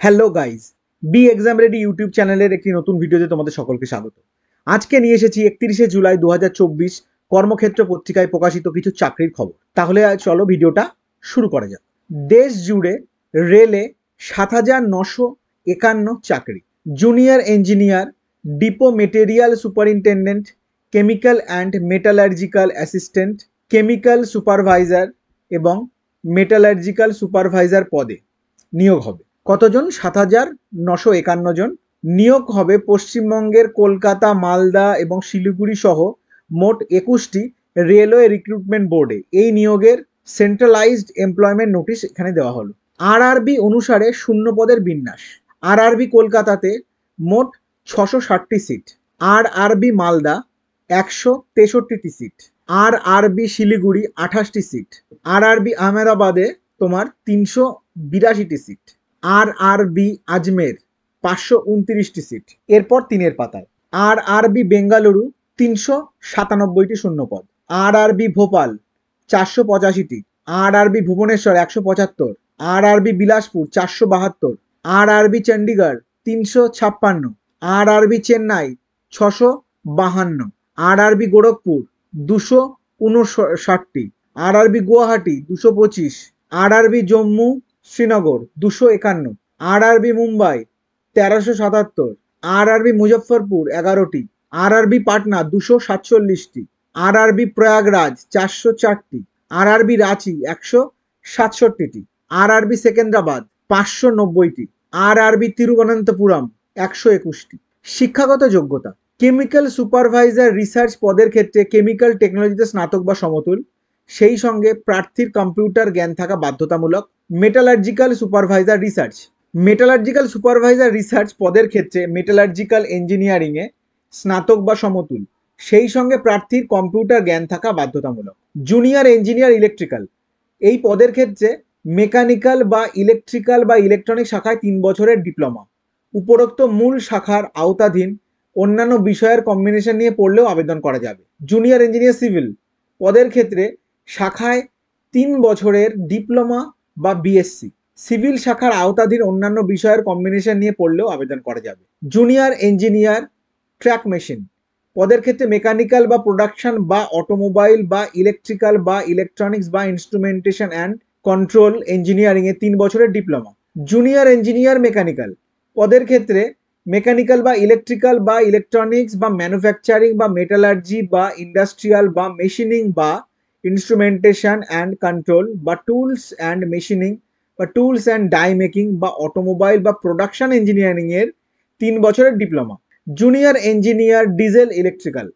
Hello guys, B exam ready YouTube চ্যানেলের একটি নতুন ভিডিওতে তোমাদের সকলকে স্বাগত। আজকে নিয়ে এসেছি 31শে জুলাই 2024 কর্মক্ষেত্র পত্রিকায় প্রকাশিত কিছু চাকরির খবর। তাহলে চলো ভিডিওটা শুরু করা যাক। দেশ জুড়ে রেলে 7,951 চাকরি। Junior engineer, depot material superintendent, chemical and metallurgical assistant, chemical supervisor এবং মেটালার্জিক্যাল সুপারভাইজার পদে নিয়োগ হবে। কতজন? 7,951 জন। নিয়োগ হবে পশ্চিমবঙ্গের কলকাতা, মালদা এবং শিলিগুড়ি সহ মোট 21টি রেলওয়ে রিক্রুটমেন্ট বোর্ডে। এই নিয়োগের সেন্ট্রালাইজড এমপ্লয়মেন্ট নোটিশ এখানে দেওয়া হলো। আরআরবি অনুসারে শূন্য পদের বিন্যাস। আরআরবি কলকাতাতে মোট 660টি সিট, আরআরবি মালদা 163টি সিট, আরআরবি শিলিগুড়ি 28টি সিট, আরআরবি আহমেদাবাদে তোমার 382টি সিট, আরআরবি আজমের 529টি সিট। এরপর তিনের পাতায় আরআরবি বেঙ্গালুরু 397টি শূন্যপদ, আরআরবি ভোপাল 485টি, RRB Bhubaneswar 175, RRB Bilaspur 472, RRB Chandigarh 356, RRB Chennai 652, RRB Gorakhpur 259টি, RRB Guwahati 225, RRB Jammu Srinagar 251, RRB Mumbai 1377, RRB Muzaffarpur 11টি, আরআরবি পাটনা 247টি, আরআরবি প্রয়াগরাজ 404টি, আরআরবি রাঁচি 167টি, আরআরবি সেকেন্দ্রাবাদ 590টি, আরআরবি তিরুবনন্তপুরম 121টি। শিক্ষাগত যোগ্যতা: কেমিক্যাল সুপারভাইজার রিসার্চ পদের ক্ষেত্রে কেমিক্যাল টেকনোলজিতে স্নাতক বা সমতুল, সেই সঙ্গে প্রার্থীর কম্পিউটার জ্ঞান থাকা বাধ্যতামূলক। Metallurgical supervisor research, metallurgical supervisor research পদের ক্ষেত্রে মেটালার্জিক্যাল ইঞ্জিনিয়ারিংয়ে স্নাতক বা সমতুল, সেই সঙ্গে প্রার্থীর কম্পিউটার জ্ঞান থাকা বাধ্যতামূলক। জুনিয়র ইঞ্জিনিয়ার ইলেকট্রিক্যাল, এই পদের ক্ষেত্রে মেকানিক্যাল বা ইলেকট্রিক্যাল বা ইলেকট্রনিক শাখায় 3 বছরের ডিপ্লোমা। উপরোক্ত মূল শাখার আওতাধীন অন্যান্য বিষয়ের কম্বিনেশন নিয়ে পড়লেও আবেদন করা যাবে। জুনিয়র ইঞ্জিনিয়ার সিভিল পদের ক্ষেত্রে শাখায় 3 বছরের ডিপ্লোমা বা বিএসসি। সিভিল শাখার আওতাধীন অন্যান্য বিষয়ের কম্বিনেশন নিয়ে পড়লেও আবেদন করা যাবে। জুনিয়র ইঞ্জিনিয়ার ট্র্যাক মেশিন পদের ক্ষেত্রে মেকানিক্যাল বা প্রোডাকশন বা অটোমোবাইল বা ইলেকট্রিক্যাল বা ইলেকট্রনিক্স বা ইনস্ট্রুমেন্টেশন অ্যান্ড কন্ট্রোল ইঞ্জিনিয়ারিংয়ে 3 বছরের ডিপ্লোমা। জুনিয়র ইঞ্জিনিয়ার মেকানিক্যাল পদের ক্ষেত্রে মেকানিক্যাল বা ইলেকট্রিক্যাল বা ইলেকট্রনিক্স বা ম্যানুফ্যাকচারিং বা মেটালার্জি বা ইন্ডাস্ট্রিয়াল বা মেশিনিং বা ইনস্ট্রুমেন্টেশন অ্যান্ড কন্ট্রোল বা টুলস অ্যান্ড মেশিনিং বা টুলস অ্যান্ড ডাই মেকিং বা অটোমোবাইল বা প্রোডাকশন ইঞ্জিনিয়ারিংয়ের 3 বছরের diploma. Junior engineer diesel electrical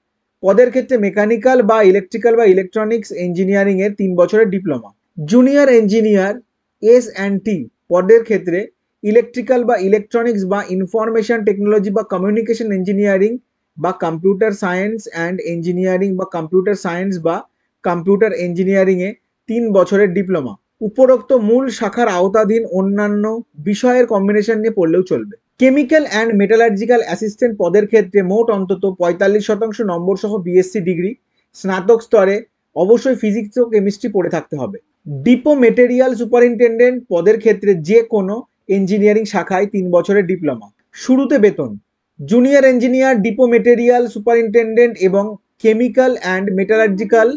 পদের ক্ষেত্রে মেকানিক্যাল বা ইলেকট্রিক্যাল বা ইলেকট্রনিক্স ইঞ্জিনিয়ারিংয়ের 3 বছরের ডিপ্লোমা। জুনিয়র ইঞ্জিনিয়ার এস&টি পদের ক্ষেত্রে ইলেকট্রিক্যাল বা ইলেকট্রনিক্স বা ইনফরমেশন টেকনোলজি বা কমিউনিকেশন ইঞ্জিনিয়ারিং বা কম্পিউটার সায়েন্স অ্যান্ড ইঞ্জিনিয়ারিং বা কম্পিউটার সায়েন্স বা কম্পিউটার ইঞ্জিনিয়ারিংয়ে 3 বছরের ডিপ্লোমা। উপরোক্ত মূল শাখার আওতাধীন অন্যান্য বিষয়ের কম্বিনেশন নিয়ে পড়লেও চলবে। কেমিক্যাল অ্যান্ড মেটালার্জিক্যাল অ্যাসিস্ট্যান্ট পদের ক্ষেত্রে মোট অন্তত 45% নম্বর সহ বিএসসি ডিগ্রি, স্নাতক স্তরে অবশ্যই ফিজিক্স ও কেমিস্ট্রি পড়ে থাকতে হবে। ডিপো মেটেরিয়াল সুপারিনটেন্ডেন্ট পদের ক্ষেত্রে যে কোনো ইঞ্জিনিয়ারিং শাখায় 3 বছরের ডিপ্লোমা। শুরুতে বেতন: junior engineer depot material superintendent এবং কেমিক্যাল অ্যান্ড মেটালার্জিক্যাল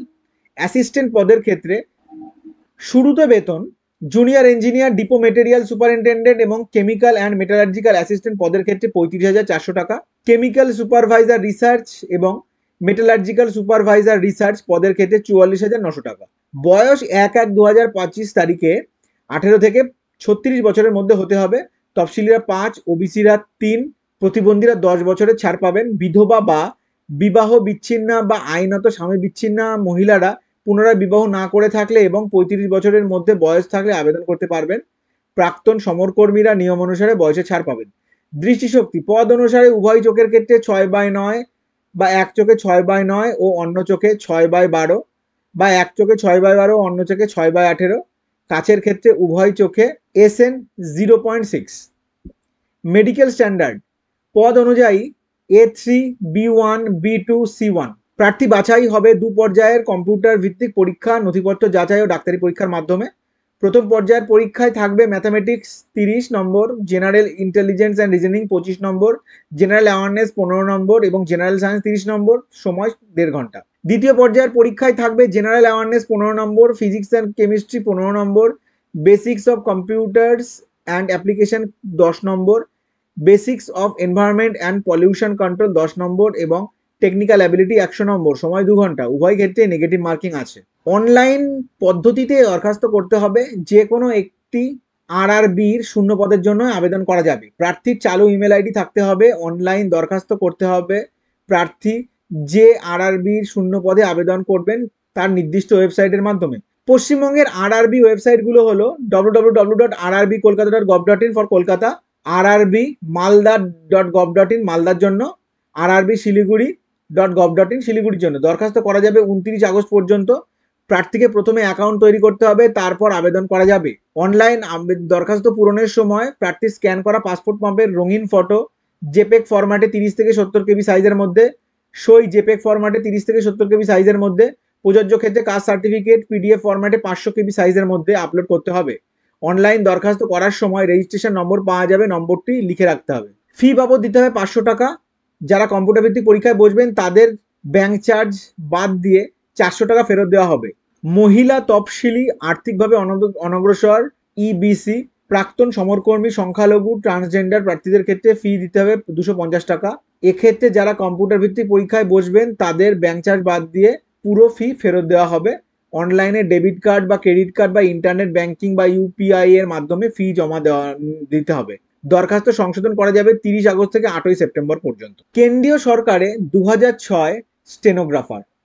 অ্যাসিস্ট্যান্ট পদের ক্ষেত্রে শুরুতে বেতন junior engineer depot material superintendent এবং কেমিক্যাল অ্যান্ড মেটালার্জিক্যাল অ্যাসিস্ট্যান্ট পদের ক্ষেত্রে 35,400 টাকা। কেমিক্যাল সুপারভাইজার রিসার্চ এবং মেটালার্জিক্যাল সুপারভাইজার রিসার্চ পদের ক্ষেত্রে 44,900 টাকা। বয়স 1/1/2025 তারিখে 18 থেকে 36 বছরের মধ্যে হতে হবে। তফসিলিরা 5, ওবিসিরা 3, প্রতিবন্ধীরা 10 বছরের ছাড় পাবেন। বিধবা বা বিবাহ বিচ্ছিন্না বা আইনত স্বামী বিচ্ছিন্না মহিলারা পুনরায় বিবাহ না করে থাকলে এবং 35 বছরের মধ্যে বয়স থাকলে আবেদন করতে পারবেন। প্রাক্তন সমরকর্মীরা নিয়ম অনুসারে বয়সে ছাড় পাবেন। দৃষ্টিশক্তি: পদ অনুসারে উভয় চোখের ক্ষেত্রে 6/9 বা এক চোখে 6/9 ও অন্য চোখে 6/12 বা এক চোখে 6/12 ও অন্য চোখে 6/18। কাছের ক্ষেত্রে উভয় চোখে SN 0.6। মেডিকেল স্ট্যান্ডার্ড: পদ অনুযায়ী A3, B1, B2, C1। প্রার্থী বাছাই হবে 2 পর্যায়ের কম্পিউটার ভিত্তিক পরীক্ষা, নথিপত্র যাচাই ও ডাক্তারি পরীক্ষার মাধ্যমে। প্রথম পর্যায়ের পরীক্ষায় থাকবে mathematics 30 number, general intelligence and reasoning 25 number, general awareness 15 নম্বর এবং জেনারেল সায়েন্স 30 নম্বর, সময় 1.5 ঘন্টা। দ্বিতীয় পর্যায়ের পরীক্ষায় থাকবে general awareness 15 number, physics and chemistry 15 number, basics of computers and application 10 number, basics of environment and pollution control 10 number এবং technical ability 100 নম্বর, সময় 2 ঘন্টা। উভয় ক্ষেত্রে নেগেটিভ মার্কিং আছে। অনলাইন পদ্ধতিতে দরখাস্ত করতে হবে। যে কোনো একটি আরআরবির শূন্য পদের জন্য আবেদন করা যাবে। প্রার্থীর চালু ইমেল আইডি থাকতে হবে। অনলাইন দরখাস্ত করতে হবে প্রার্থী যে আরআরবির শূন্য পদে আবেদন করবেন তার নির্দিষ্ট ওয়েবসাইটের মাধ্যমে। পশ্চিমবঙ্গের আরআরবি ওয়েবসাইটগুলো হলো www.rrbkolkata.gov.in ফর কলকাতা, আরআরবি মালদা.gov.in মালদার জন্য, আরআরবি শিলিগুড়ি.gov.in শিলিগুড়ির জন্য। দরখাস্ত করা যাবে 29 আগস্ট পর্যন্ত। প্রার্থীকে প্রথমে অ্যাকাউন্ট তৈরি করতে হবে, তারপর আবেদন করা যাবে। অনলাইন দরখাস্ত পূরণের সময় প্রার্থীর স্ক্যান করা পাসপোর্ট মাপের রঙিন ফটো জেপেগ ফরম্যাটে 30 থেকে 70 কেবি সাইজের মধ্যে, সই জেপেগ ফরম্যাটে 30 থেকে 70 কেবি সাইজের মধ্যে, প্রযোজ্য ক্ষেত্রে কাস্ট সার্টিফিকেট পিডিএফ ফরম্যাটে 500 কেবি সাইজের মধ্যে আপলোড করতে হবে। অনলাইন দরখাস্ত করার সময় রেজিস্ট্রেশন নম্বর পাওয়া যাবে, নম্বরটি লিখে রাখতে হবে। ফি বাবদ দিতে হবে 500 টাকা। যারা কম্পিউটার ভিত্তিক পরীক্ষায় বসবেন তাদের ব্যাংক চার্জ বাদ দিয়ে 400 টাকা ফেরত দেওয়া হবে। মহিলা তফসিলি আর্থিকভাবে অনগ্রসর ইবিসি প্রাক্তন সমরকর্মী সংখ্যালঘু ট্রান্সজেন্ডার প্রার্থীদের ক্ষেত্রে ফি দিতে হবে 250 টাকা। এক্ষেত্রে যারা কম্পিউটার ভিত্তিক পরীক্ষায় বসবেন তাদের ব্যাংক চার্জ বাদ দিয়ে পুরো ফি ফেরত দেওয়া হবে। অনলাইনে ডেবিট কার্ড বা ক্রেডিট কার্ড বা ইন্টারনেট ব্যাংকিং বা ইউপিআই এর মাধ্যমে ফি জমা দিতে হবে। দরখাস্ত সংশোধন করা যাবে 30 আগস্ট থেকে 8ই সেপ্টেম্বর পর্যন্ত। কেন্দ্রীয় সরকারে 2006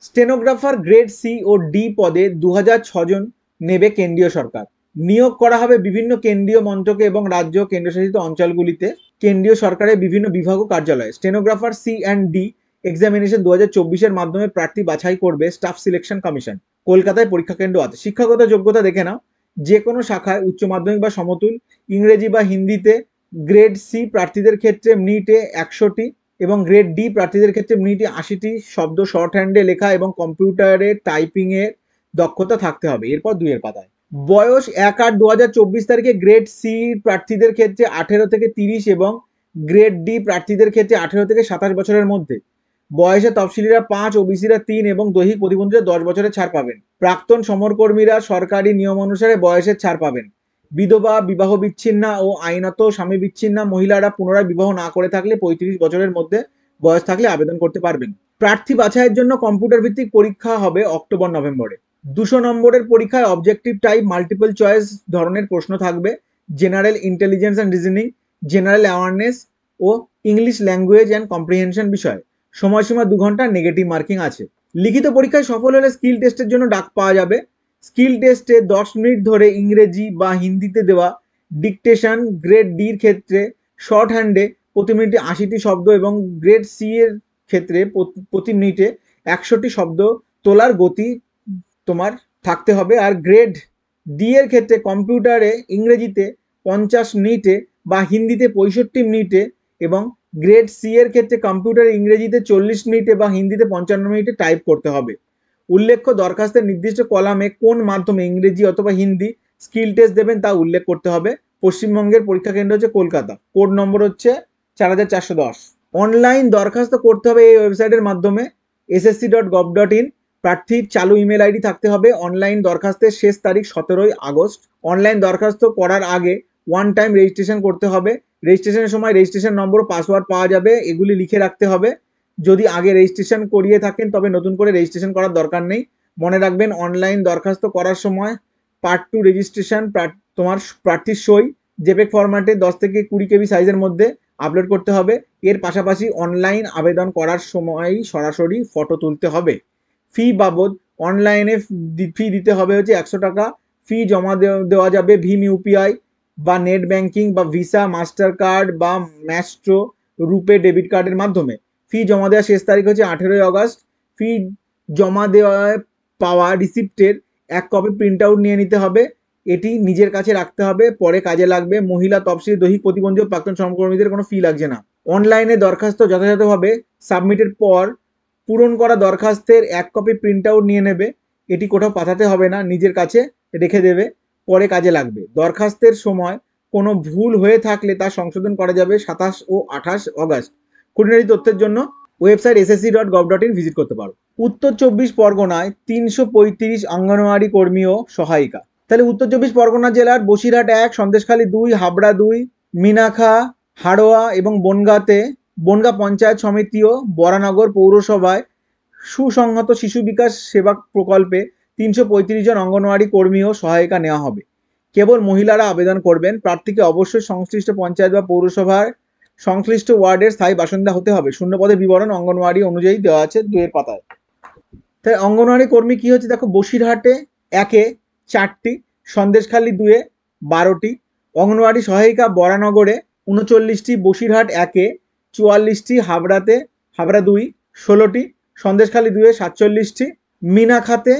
স্টেনোগ্রাফার গ্রেড সি ও ডি পদে 2006 জন নেবে কেন্দ্রীয় সরকার। নিয়োগ করা হবে বিভিন্ন কেন্দ্রীয় মন্ত্রকে এবং রাজ্য কেন্দ্রশাসিত অঞ্চলগুলিতে কেন্দ্রীয় সরকারের বিভিন্ন বিভাগ ও কার্যালয়ে। Stenographer C and D examination 2024-এর মাধ্যমে প্রার্থী বাছাই করবে স্টাফ সিলেকশন কমিশন। কলকাতায় পরীক্ষা কেন্দ্র আছে। শিক্ষাগত যোগ্যতা দেখে নাও। যে কোনো শাখায় উচ্চ মাধ্যমিক বা সমতুল ইংরেজি বা হিন্দিতে গ্রেড সি প্রার্থীদের ক্ষেত্রে মিনিটে 100টি এবং গ্রেড ডি প্রার্থীদের ক্ষেত্রে মিনিটে 80টি শব্দ শর্ট হ্যান্ডে লেখা এবং কম্পিউটারে টাইপিং এর দক্ষতা থাকতে হবে। এরপর 2 পাতায়। বয়স 1/8/2024 তারিখে গ্রেড সি প্রার্থীদের ক্ষেত্রে 18 থেকে 30 এবং গ্রেড ডি প্রার্থীদের ক্ষেত্রে 18 থেকে 27 বছরের মধ্যে। বয়সে তফসিলিরা 5, ওবিসিরা 3 এবং দৈহিক প্রতিবন্ধীরা 10 বছরের ছাড় পাবেন। প্রাক্তন সমরকর্মীরা সরকারি নিয়ম অনুসারে বয়সের ছাড় পাবেন। বিধবা, বিবাহ বিচ্ছিন্না ও আইনত স্বামী বিচ্ছিন্না মহিলারা পুনরায় বিবাহ না করে থাকলে 35 বছরের মধ্যে বয়স থাকলে আবেদন করতে পারবেন। প্রার্থী বাছাইয়ের জন্য কম্পিউটার ভিত্তিক পরীক্ষা হবে অক্টোবর-নভেম্বরে। 200 নম্বরের পরীক্ষায় অবজেক্টিভ টাইপ মাল্টিপল চয়েস ধরনের প্রশ্ন থাকবে। General intelligence and reasoning, general awareness ও ইংলিশ ল্যাঙ্গুয়েজ অ্যান্ড কম্প্রিহেনশন বিষয়। সময়সীমা 2 ঘন্টা, নেগেটিভ মার্কিং আছে। লিখিত পরীক্ষায় সফল হলে স্কিল টেস্টের জন্য ডাক পাওয়া যাবে। স্কিল টেস্টে 10 মিনিট ধরে ইংরেজি বা হিন্দিতে দেওয়া ডিকটেশন, গ্রেড ডির ক্ষেত্রে শর্ট হ্যান্ডে প্রতি মিনিটে 80টি শব্দ এবং গ্রেড সি এর ক্ষেত্রে প্রতি মিনিটে 100টি শব্দ তোলার গতি তোমার থাকতে হবে। আর গ্রেড ডি এর ক্ষেত্রে কম্পিউটারে ইংরেজিতে 50 মিনিটে বা হিন্দিতে 65 মিনিটে এবং গ্রেড সি এর ক্ষেত্রে কম্পিউটারে ইংরেজিতে 40 মিনিটে বা হিন্দিতে 55 মিনিটে টাইপ করতে হবে। উল্লেখ্য দরখাস্তের নির্দিষ্ট কলামে কোন মাধ্যমে ইংরেজি অথবা হিন্দি স্কিল টেস্ট দেবেন তা উল্লেখ করতে হবে। পশ্চিমবঙ্গের পরীক্ষা কেন্দ্র হচ্ছে কলকাতা। কোড নম্বর হচ্ছে 4410। অনলাইন দরখাস্ত করতে হবে এই ওয়েবসাইটের মাধ্যমে ssc.gov.in। প্রার্থীর চালু ইমেল আইডি থাকতে হবে। অনলাইন দরখাস্তের শেষ তারিখ 17 আগস্ট। অনলাইন দরখাস্ত করার আগে ওয়ান টাইম রেজিস্ট্রেশন করতে হবে। রেজিস্ট্রেশনের সময় রেজিস্ট্রেশন নম্বর পাসওয়ার্ড পাওয়া যাবে, এগুলি লিখে রাখতে হবে। যদি আগে রেজিস্ট্রেশন করিয়ে থাকেন তবে নতুন করে রেজিস্ট্রেশন করার দরকার নেই। মনে রাখবেন অনলাইন দরখাস্ত করার সময় পার্ট 2 রেজিস্ট্রেশন তোমার প্রার্থীর সই জেপেগ ফরম্যাটে 10 থেকে 20 কেবি সাইজের মধ্যে আপলোড করতে হবে। এর পাশাপাশি অনলাইন আবেদন করার সময়ই সরাসরি ফটো তুলতে হবে। ফি বাবদ অনলাইনে ফি দিতে হবে হচ্ছে 100 টাকা। ফি জমা দেওয়া যাবে ভীম ইউপিআই বা নেট ব্যাংকিং বা ভিসা, মাস্টার কার্ড বা ম্যাস্ট্রো রুপে ডেবিট কার্ডের মাধ্যমে। ফি জমা দেওয়ার শেষ তারিখ হচ্ছে 18 আগস্ট। ফি জমা দেওয়ায় পাওয়া রিসিপ্টের 1 কপি প্রিন্ট আউট নিয়ে নিতে হবে। এটি নিজের কাছে রাখতে হবে, পরে কাজে লাগবে। মহিলা তফসিলি দৈহিক প্রতিবন্ধী ও প্রাক্তন সহকর্মীদের কোনো ফি লাগছে না। অনলাইনে দরখাস্ত যথাযথভাবে সাবমিটের পর পূরণ করা দরখাস্তের 1 কপি প্রিন্ট আউট নিয়ে নেবে। এটি কোথাও পাঠাতে হবে না, নিজের কাছে রেখে দেবে। পরে কাজে লাগবে। দরখাস্তের সময় কোনো ভুল হয়ে থাকলে তা সংশোধন করা যাবে 27 ও 28 অগস্ট। খুঁটিনাটি তথ্যের জন্য ওয়েবসাইট ssc.gov.in ভিজিট করতে পারো। উত্তর 24 পরগনায় 335 অঙ্গনওয়াড়ি কর্মী ও সহায়িকা। তাহলে উত্তর 24 পরগনা জেলার বসিরহাট 1, সন্দেশখালী 2, হাবড়া 2, মিনাখা, হাড়োয়া এবং বনগাঁ পঞ্চায়েত সমিতি ও বরানগর পৌরসভায় সুসংহত শিশু বিকাশ সেবা প্রকল্পে 335 জন অঙ্গনওয়াড়ি কর্মী ও সহায়িকা নেওয়া হবে। কেবল মহিলারা আবেদন করবেন। প্রার্থীকে অবশ্যই সংশ্লিষ্ট পঞ্চায়েত বা পৌরসভার সংশ্লিষ্ট ওয়ার্ডের স্থায়ী বাসিন্দা হতে হবে। শূন্য পদের বিবরণ অঙ্গনওয়াড়ি অনুযায়ী দেওয়া আছে 2 পাতায়। তাই অঙ্গনওয়াড়ি কর্মী কি হচ্ছে দেখো, বসিরহাটে 1-এ 4টি, সন্দেশখালী 2-এ 12টি, অঙ্গনওয়াড়ি সহায়িকা বরানগরে 39টি, বসিরহাট 1-এ 44টি, হাবড়া 2 16টি, সন্দেশখালী 2-এ 47টি, মিনাখাতে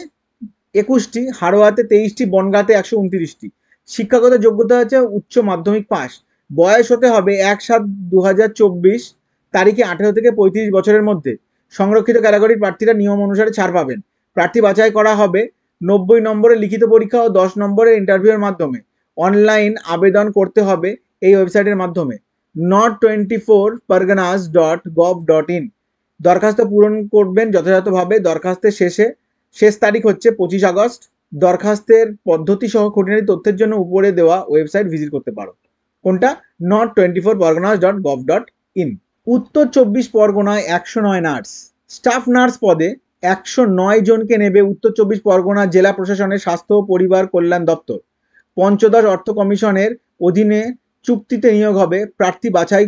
21টি, হাড়োয়াতে 23টি, বনগাঁতে 129টি। শিক্ষাগত যোগ্যতা হচ্ছে উচ্চ মাধ্যমিক পাস। বয়স হতে হবে 1/7/2024 তারিখে 18 থেকে 35 বছরের মধ্যে। সংরক্ষিত ক্যাটাগরির প্রার্থীরা নিয়ম অনুসারে ছাড় পাবেন। প্রার্থী বাছাই করা হবে 90 নম্বরের লিখিত পরীক্ষা ও 10 নম্বরের ইন্টারভিউয়ের মাধ্যমে। অনলাইন আবেদন করতে হবে এই ওয়েবসাইটের মাধ্যমে not24parganas.gov.in। দরখাস্ত পূরণ করবেন যথাযথভাবে। দরখাস্তের শেষ তারিখ হচ্ছে 25 আগস্ট। দরখাস্তের পদ্ধতি সহ খুঁটিনাটি তথ্যের জন্য উপরে দেওয়া ওয়েবসাইট ভিজিট করতে পারো। কোনটা? not24parganas.gov.in। উত্তর 24 পরগনায় 109 নার্স। স্টাফ নার্স পদে 109 জনকে নেবে উত্তর 24 পরগনা জেলা প্রশাসনের স্বাস্থ্য ও পরিবার কল্যাণ দপ্তর। পঞ্চদশ অর্থ কমিশনের অধীনে চুক্তিতে নিয়োগ হবে। প্রার্থী বাছাই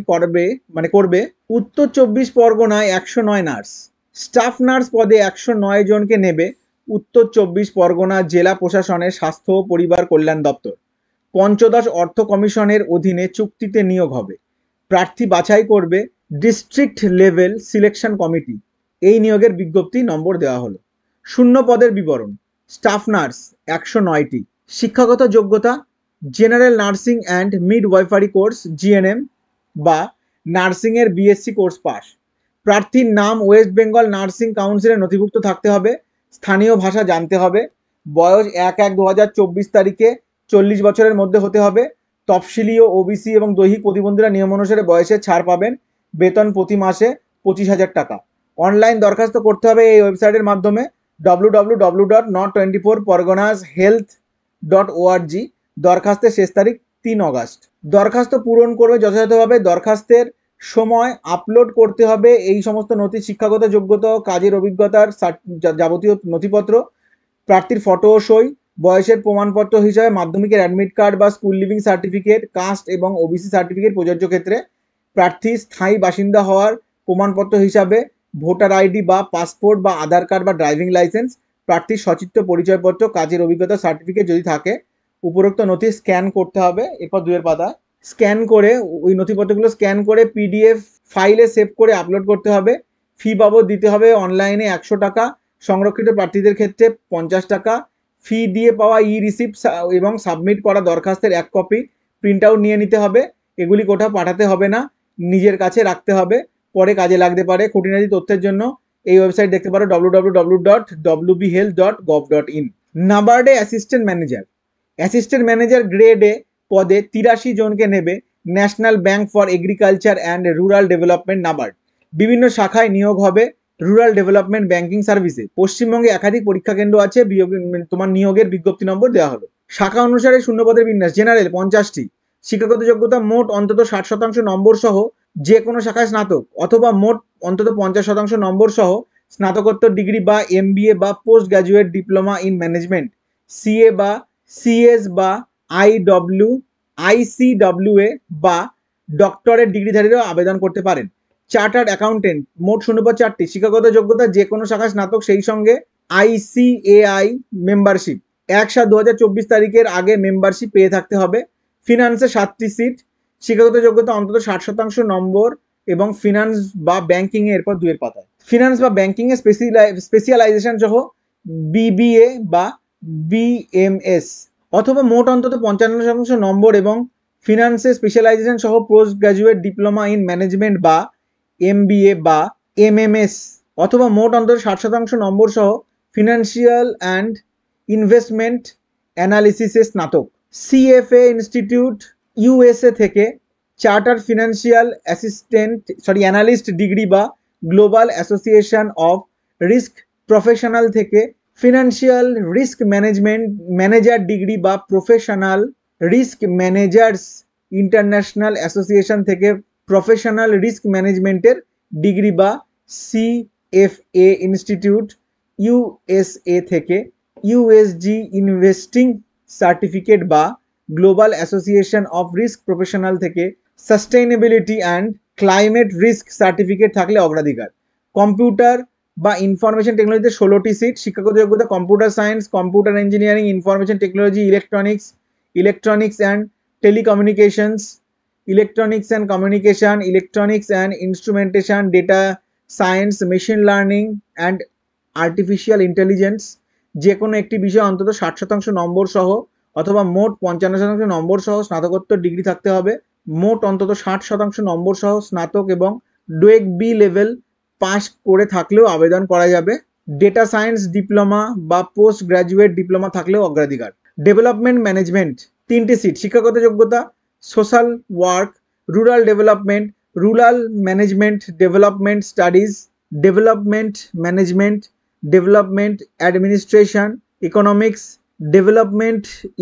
করবে উত্তর 24 পরগনায় 109 নার্স। স্টাফ নার্স পদে 109 জনকে নেবে উত্তর 24 পরগনা জেলা প্রশাসনের স্বাস্থ্য ও পরিবার কল্যাণ দপ্তর। পঞ্চদশ অর্থ কমিশনের অধীনে চুক্তিতে নিয়োগ হবে। প্রার্থী বাছাই করবে ডিস্ট্রিক্ট লেভেল সিলেকশন কমিটি। এই নিয়োগের বিজ্ঞপ্তি নম্বর দেওয়া হলো। শূন্য পদের বিবরণ। স্টাফ নার্স 109টি। শিক্ষাগত যোগ্যতা general nursing and midwifery course GNM বা নার্সিংয়ের বিএসসি কোর্স পাস। প্রার্থীর নাম ওয়েস্ট বেঙ্গল নার্সিং কাউন্সিলে নথিভুক্ত থাকতে হবে। স্থানীয় ভাষা জানতে হবে। বয়স 1/1/2024 তারিখে 40 বছরের মধ্যে হতে হবে। তফসিলি ও ওবিসি এবং দৈহিক প্রতিবন্ধীরা নিয়ম অনুসারে বয়সের ছাড় পাবেন। বেতন প্রতি মাসে 25,000 টাকা। অনলাইন দরখাস্ত করতে হবে এই ওয়েবসাইটের মাধ্যমে www.not24parganashealth.org। দরখাস্তের শেষ তারিখ 3 অগস্ট। দরখাস্ত পূরণ করবে যথাযথভাবে। দরখাস্তের সময় আপলোড করতে হবে এই সমস্ত নথি: শিক্ষাগত যোগ্যতা, কাজের অভিজ্ঞতার যাবতীয় নথিপত্র, প্রার্থীর ফটো ও সই, বয়সের প্রমাণপত্র হিসাবে মাধ্যমিকের অ্যাডমিট কার্ড বা স্কুল লিভিং সার্টিফিকেট, কাস্ট এবং ওবিসি সার্টিফিকেট প্রযোজ্য ক্ষেত্রে। প্রার্থী স্থায়ী বাসিন্দা হওয়ার প্রমাণপত্র হিসাবে ভোটার আইডি বা পাসপোর্ট বা আধার কার্ড বা ড্রাইভিং লাইসেন্স, প্রার্থীর সচিত্র পরিচয়পত্র, কাজের অভিজ্ঞতা সার্টিফিকেট যদি থাকে। উপরোক্ত নথি স্ক্যান করতে হবে। এরপর 2 পাতা স্ক্যান করে ওই নথিপত্রগুলো স্ক্যান করে পিডিএফ ফাইলে সেভ করে আপলোড করতে হবে। ফি বাবদ দিতে হবে অনলাইনে 100 টাকা, সংরক্ষিত প্রার্থীদের ক্ষেত্রে 50 টাকা। ফি দিয়ে পাওয়া ই রিসিপ্ট এবং সাবমিট করা দরখাস্তের 1 কপি প্রিন্ট আউট নিয়ে নিতে হবে। এগুলি কোথাও পাঠাতে হবে না, নিজের কাছে রাখতে হবে, পরে কাজে লাগতে পারে। খুঁটিনাটি তথ্যের জন্য এই ওয়েবসাইট দেখতে পারো www.wbhealth.gov.in। নাবার্ডে অ্যাসিস্ট্যান্ট ম্যানেজার গ্রেড এ পদে 83 জনকে নেবে National Bank for Agriculture and rural Development NABARD. বিভিন্ন শাখায় নিয়োগ হবে রুরাল ডেভেলপমেন্ট ব্যাংকিং সার্ভিসে। পশ্চিমবঙ্গে একাধিক পরীক্ষা কেন্দ্র আছে। তোমার নিয়োগের বিজ্ঞপ্তি নম্বর দেওয়া হলো। শাখা অনুসারে শূন্য পদের বিন্যাস: জেনারেল 50টি। শিক্ষাগত যোগ্যতা মোট অন্তত 60% নম্বর সহ যে কোনো শাখায় স্নাতক, অথবা মোট অন্তত 50% নম্বর সহ স্নাতকোত্তর ডিগ্রি বা MBA বা post graduate diploma in management, CA বা CS বা ICWA বা ডক্টরেট ডিগ্রিধারীরাও আবেদন করতে পারেন। চার্টার্ড অ্যাকাউন্টেন্ট মোট শূন্য পদ 4টি। শিক্ষাগত যোগ্যতা যে কোনো শাখায় স্নাতক, সেই সঙ্গে ICAI মেম্বারশিপ 1/7/2024 তারিখের আগে মেম্বারশিপ পেয়ে থাকতে হবে। ফিনান্সে 7টি সিট। শিক্ষাগত যোগ্যতা অন্তত 60% নম্বর এবং ফিনান্স বা ব্যাংকিং এর পর 2 পাতায়। ফিনান্স বা ব্যাংকিং এ স্পেশালাইজেশন সহ BBA বা BMS, অথবা মোট অন্তত 55% নম্বর এবং ফিনান্সে স্পেশালাইজেশন সহ post graduate diploma in management বা MBA বা MMS, অথবা মোট অন্তত 60% নম্বর সহ ফিনান্সিয়াল অ্যান্ড ইনভেস্টমেন্ট অ্যানালিসিসে স্নাতক। সিএফএ ইনস্টিটিউট ইউএসএ থেকে চার্টার ফিনান্সিয়াল অ্যানালিস্ট ডিগ্রি বা Global Association of Risk Professional থেকে ফিনান্সিয়াল রিস্ক ম্যানেজার ডিগ্রি বা Professional Risk Managers International Association থেকে প্রফেশনাল রিস্ক ম্যানেজমেন্টের ডিগ্রি বা সিএফএ ইনস্টিটিউট ইউএসএ থেকে ইউএসজি ইনভেস্টিং সার্টিফিকেট বা Global Association of Risk Professional থেকে sustainability and climate risk certificate থাকলে অগ্রাধিকার। কম্পিউটার বা ইনফরমেশন টেকনোলজিতে 16টি সিট। শিক্ষাগত যোগ্যতা computer science, computer engineering, information technology, electronics and telecommunications, electronics and instrumentation, data science, machine learning and artificial intelligence. যে কোনো একটি বিষয়ে অন্তত 60% নম্বর সহ অথবা মোট 55% নম্বর সহ স্নাতকোত্তর ডিগ্রি থাকতে হবে। মোট অন্তত 60% নম্বর সহ স্নাতক এবং ডুয়েক বি লেভেল পাস করে থাকলেও আবেদন করা যাবে। ডেটা সায়েন্স ডিপ্লোমা বা পোস্ট গ্রাজুয়েট ডিপ্লোমা থাকলেও অগ্রাধিকার। ডেভেলপমেন্ট ম্যানেজমেন্ট 3টি সিট। শিক্ষাগত যোগ্যতা social work, rural development, rural management, development studies, development management, development administration,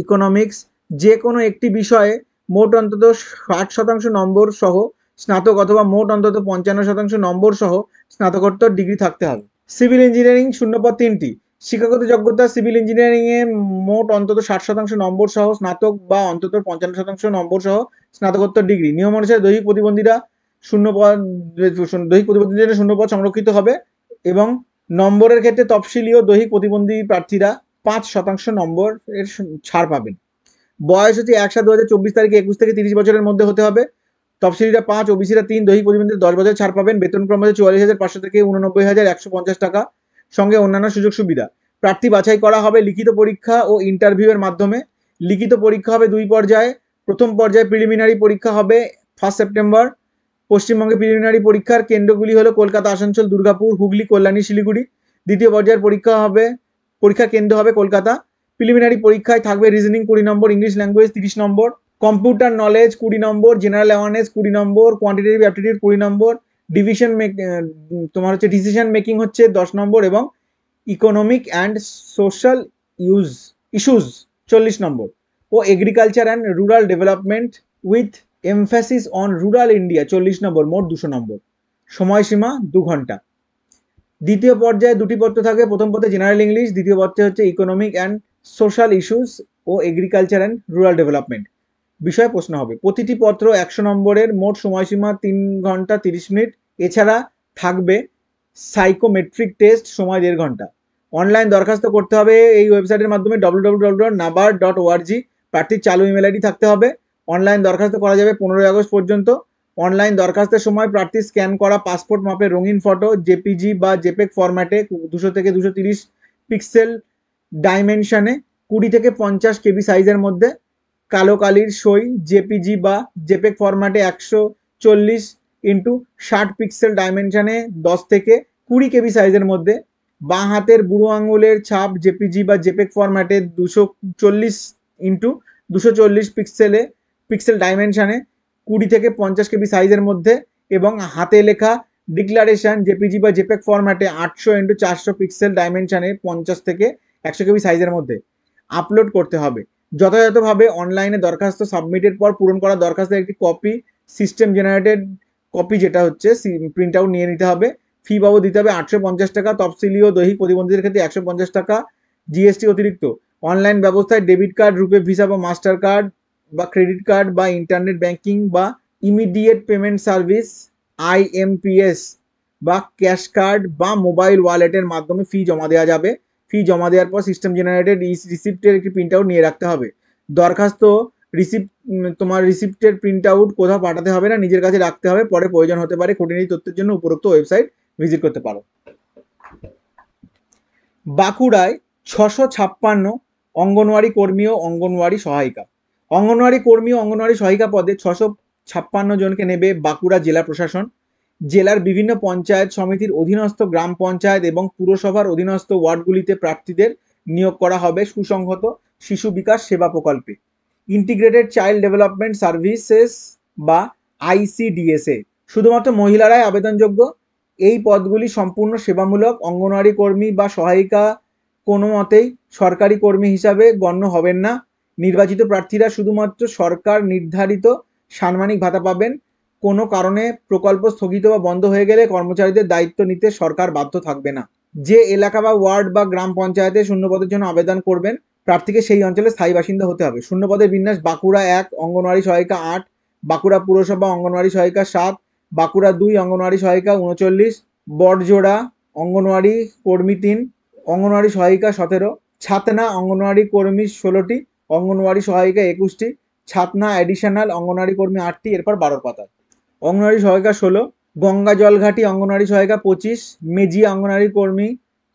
economics. যে কোনো একটি বিষয়ে মোট অন্তত 60% নম্বর সহ স্নাতক অথবা মোট অন্তত 55% নম্বর সহ স্নাতকোত্তর ডিগ্রি থাকতে হবে। সিভিল ইঞ্জিনিয়ারিং শূন্যপদ 3টি। শিক্ষাগত যোগ্যতা সিভিল ইঞ্জিনিয়ারিংয়ে মোট অন্তত 60% নম্বর সহ স্নাতক বা অন্তত 55% নম্বর সহ স্নাতকোত্তর ডিগ্রি। নিয়ম অনুসারে দৈহিক প্রতিবন্ধীদের জন্য শূন্যপদ সংরক্ষিত হবে এবং নম্বরের ক্ষেত্রে তফসিলি ও দৈহিক প্রতিবন্ধী প্রার্থীরা 5% নম্বর এর ছাড় পাবেন। বয়স হচ্ছে 1/7/2024 তারিখে 21 থেকে 30 বছরের মধ্যে হতে হবে। তফসিলিরা 5, ওবিসিরা 3, দৈহিক প্রতিবন্ধীদের 10 বছর ছাড় পাবেন। বেতনক্রম হচ্ছে 44,500 থেকে 89,150 টাকা, সঙ্গে অন্যান্য সুযোগ সুবিধা। প্রার্থী বাছাই করা হবে লিখিত পরীক্ষা ও ইন্টারভিউ এর মাধ্যমে। লিখিত পরীক্ষা হবে 2 পর্যায়ে। প্রথম পর্যায়ে প্রিলিমিনারি পরীক্ষা হবে 1 সেপ্টেম্বর। পশ্চিমবঙ্গে প্রিলিমিনারি পরীক্ষার কেন্দ্রগুলি হলো কলকাতা, আসানসোল, দুর্গাপুর, হুগলি, কল্যাণী, শিলিগুড়ি। দ্বিতীয় পর্যায়ের পরীক্ষা কেন্দ্র হবে কলকাতা। প্রিলিমিনারি পরীক্ষায় থাকবে reasoning 20 number, English language 30 number, computer knowledge 20 number, general awareness 20 number, quantitative aptitude 20 number, decision making হচ্ছে 10 নম্বর এবং economic and social issues 40 number ও agriculture and rural development with emphasis on rural India 40 number, মোট 200 নম্বর। সময়সীমা 2 ঘন্টা। দ্বিতীয় পর্যায়ে 2টি পত্র থাকবে। প্রথম পত্রে জেনারেল ইংলিশ, দ্বিতীয় পত্রে হচ্ছে ইকোনমিক অ্যান্ড সোশ্যাল ইস্যুস ও এগ্রিকালচার অ্যান্ড রুরাল ডেভেলপমেন্ট বিষয়ে প্রশ্ন হবে। প্রতিটি পত্র 100 নম্বরের, মোট সময়সীমা 3 ঘন্টা 30 মিনিট। এছাড়া থাকবে সাইকোমেট্রিক টেস্ট, সময় 1.5 ঘন্টা। অনলাইন দরখাস্ত করতে হবে এই ওয়েবসাইটের মাধ্যমে www.nabard.org। প্রার্থীর চালু ইমেল আইডি থাকতে হবে। অনলাইন দরখাস্ত করা যাবে 15 আগস্ট পর্যন্ত। অনলাইন দরখাস্তের সময় প্রার্থী স্ক্যান করা পাসপোর্ট মাপের রঙিন ফটো জেপিজি বা জেপেগ ফরম্যাটে 200 থেকে 230 পিক্সেল ডাইমেনশনে 20 থেকে 50 কেবি সাইজের মধ্যে, কালো কালির সই জেপিজি বা জেপেগ ফরম্যাটে 140x60 পিক্সেল ডাইমেনশনে 10 থেকে 20 কেবি সাইজের মধ্যে, বাঁ হাতের বুড়ো আঙুলের ছাপ জেপিজি বা জেপেগ ফরম্যাটে 240x240 পিক্সেল ডাইমেনশনে 20 থেকে 50 কেবি সাইজের মধ্যে এবং হাতে লেখা ডিক্লারেশন জেপিজি বা জেপেগ ফরম্যাটে 800x400 পিক্সেল ডাইমেনশনে 50 থেকে 100 কেবি সাইজের মধ্যে আপলোড করতে হবে। যথাযথভাবে অনলাইনে দরখাস্ত সাবমিটের পর পূরণ করা দরখাস্তের একটি কপি, সিস্টেম জেনারেটেড কপি যেটা হচ্ছে প্রিন্ট আউট নিয়ে নিতে হবে। ফি বাবদ দিতে হবে 850 টাকা। তফসিলি ও দৈহিক প্রতিবন্ধীদের ক্ষেত্রে 150 টাকা জিএসটি অতিরিক্ত। অনলাইন ব্যবস্থায় ডেবিট কার্ড, রুপে, ভিসা বা মাস্টার কার্ড বা ক্রেডিট কার্ড বা ইন্টারনেট ব্যাংকিং বা ইমিডিয়েট পেমেন্ট সার্ভিস আইএমপিএস বা ক্যাশ কার্ড বা মোবাইল ওয়ালেটের মাধ্যমে ফি জমা দেওয়া যাবে। ফি জমা দেওয়ার পর সিস্টেম জেনারেটেড রিসিপ্টের একটি প্রিন্ট আউট নিয়ে রাখতে হবে। দরখাস্ত রিসিপ্টের প্রিন্ট আউট কোথাও পাঠাতে হবে না, নিজের কাছে রাখতে হবে। পরে প্রয়োজন হতে পারে। খুঁটিনাটি তথ্যের জন্য উপরোক্ত ওয়েবসাইট ভিজিট করতে পারো। বাঁকুড়ায় 656 অঙ্গনওয়াড়ি কর্মী ও অঙ্গনওয়াড়ি সহায়িকা। অঙ্গনওয়াড়ি কর্মী ও অঙ্গনওয়াড়ি সহায়িকা পদে 656 জনকে নেবে বাঁকুড়া জেলা প্রশাসন। জেলার বিভিন্ন পঞ্চায়েত সমিতির অধীনস্থ গ্রাম পঞ্চায়েত এবং পুরসভার অধীনস্থ ওয়ার্ডগুলিতে প্রার্থীদের নিয়োগ করা হবে সুসংহত শিশু বিকাশ সেবা প্রকল্পে। ইন্টিগ্রেটেড চাইল্ড ডেভেলপমেন্ট সার্ভিসেস বা ICDSA, শুধুমাত্র মহিলারাই আবেদনযোগ্য। এই পদগুলি সম্পূর্ণ সেবামূলক। অঙ্গনওয়াড়ি কর্মী বা সহায়িকা কোনো মতেই সরকারি কর্মী হিসাবে গণ্য হবেন না। নির্বাচিত প্রার্থীরা শুধুমাত্র সরকার নির্ধারিত সাম্মানিক ভাতা পাবেন। কোনো কারণে প্রকল্প স্থগিত বা বন্ধ হয়ে গেলে কর্মচারীদের দায়িত্ব নিতে সরকার বাধ্য থাকবে না। যে এলাকা বা ওয়ার্ড বা গ্রাম পঞ্চায়েতে শূন্যপদের জন্য আবেদন করবেন, প্রার্থীকে সেই অঞ্চলে স্থায়ী বাসিন্দা হতে হবে। শূন্যপদের বিন্যাস: বাঁকুড়া 1 অঙ্গনওয়াড়ি সহায়িকা 8, বাঁকুড়া পুরসভা অঙ্গনওয়াড়ি সহায়িকা 7, বাঁকুড়া 2 অঙ্গনওয়াড়ি সহায়িকা 39, বড়জোড়া অঙ্গনওয়াড়ি কর্মী 3, অঙ্গনওয়াড়ি সহায়িকা 17, ছাতনা অঙ্গনওয়াড়ি কর্মী 16টি, অঙ্গনওয়াড়ি সহায়িকা 21টি, ছাতনা অ্যাডিশনাল অঙ্গনওয়াড়ি কর্মী 8টি। এরপর 12 পাতা। অঙ্গনওয়াড়ি সহায়িকা 16, গঙ্গা জলঘাটি অঙ্গনওয়াড়ি সহায়িকা 25, মেজিয়া অঙ্গনওয়াড়ি কর্মী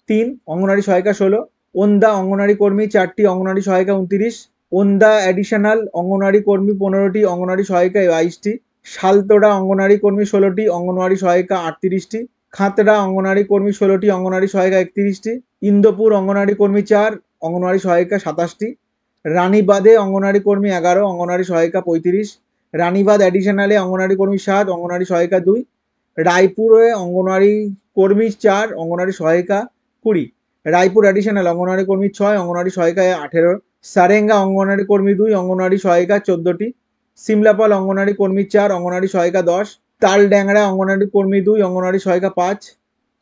3, অঙ্গনওয়াড়ি সহায়িকা 16, ওন্দা অঙ্গনওয়াড়ি কর্মী 4টি, অঙ্গনওয়াড়ি সহায়িকা 29, ওন্দা অ্যাডিশনাল অঙ্গনওয়াড়ি কর্মী 15টি, অঙ্গনওয়াড়ি সহায়িকা 22টি, শালতোড়া অঙ্গনওয়াড়ি কর্মী 16টি, অঙ্গনওয়াড়ি সহায়িকা 38টি, খাতড়া অঙ্গনওয়াড়ি কর্মী 16টি, অঙ্গনওয়াড়ি সহায়িকা 31টি, ইন্দোপুর অঙ্গনওয়াড়ি কর্মী 4, অঙ্গনওয়াড়ি সহায়িকা 27টি, রানীবাঁধে অঙ্গনওয়াড়ি কর্মী 11, অঙ্গনওয়াড়ি সহায়িকা 35, রানীবাঁধ অ্যাডিশনালে অঙ্গনওয়াড়ি কর্মী 7, অঙ্গনওয়াড়ি সহায়িকা 2, রায়পুরে অঙ্গনওয়াড়ি কর্মী 4, অঙ্গনওয়াড়ি সহায়িকা 20, রায়পুর অ্যাডিশনাল অঙ্গনওয়াড়ি কর্মী 6, অঙ্গনওয়াড়ি সহায়িকা 18, সারেঙ্গা অঙ্গনওয়াড়ি কর্মী 2, অঙ্গনওয়াড়ি সহায়িকা 14টি, সিমলাপাল অঙ্গনওয়াড়ি কর্মী 4, অঙ্গনওয়াড়ি সহায়িকা 10, তালড্যাংরা অঙ্গনওয়াড়ি কর্মী 2, অঙ্গনওয়াড়ি সহায়িকা 5,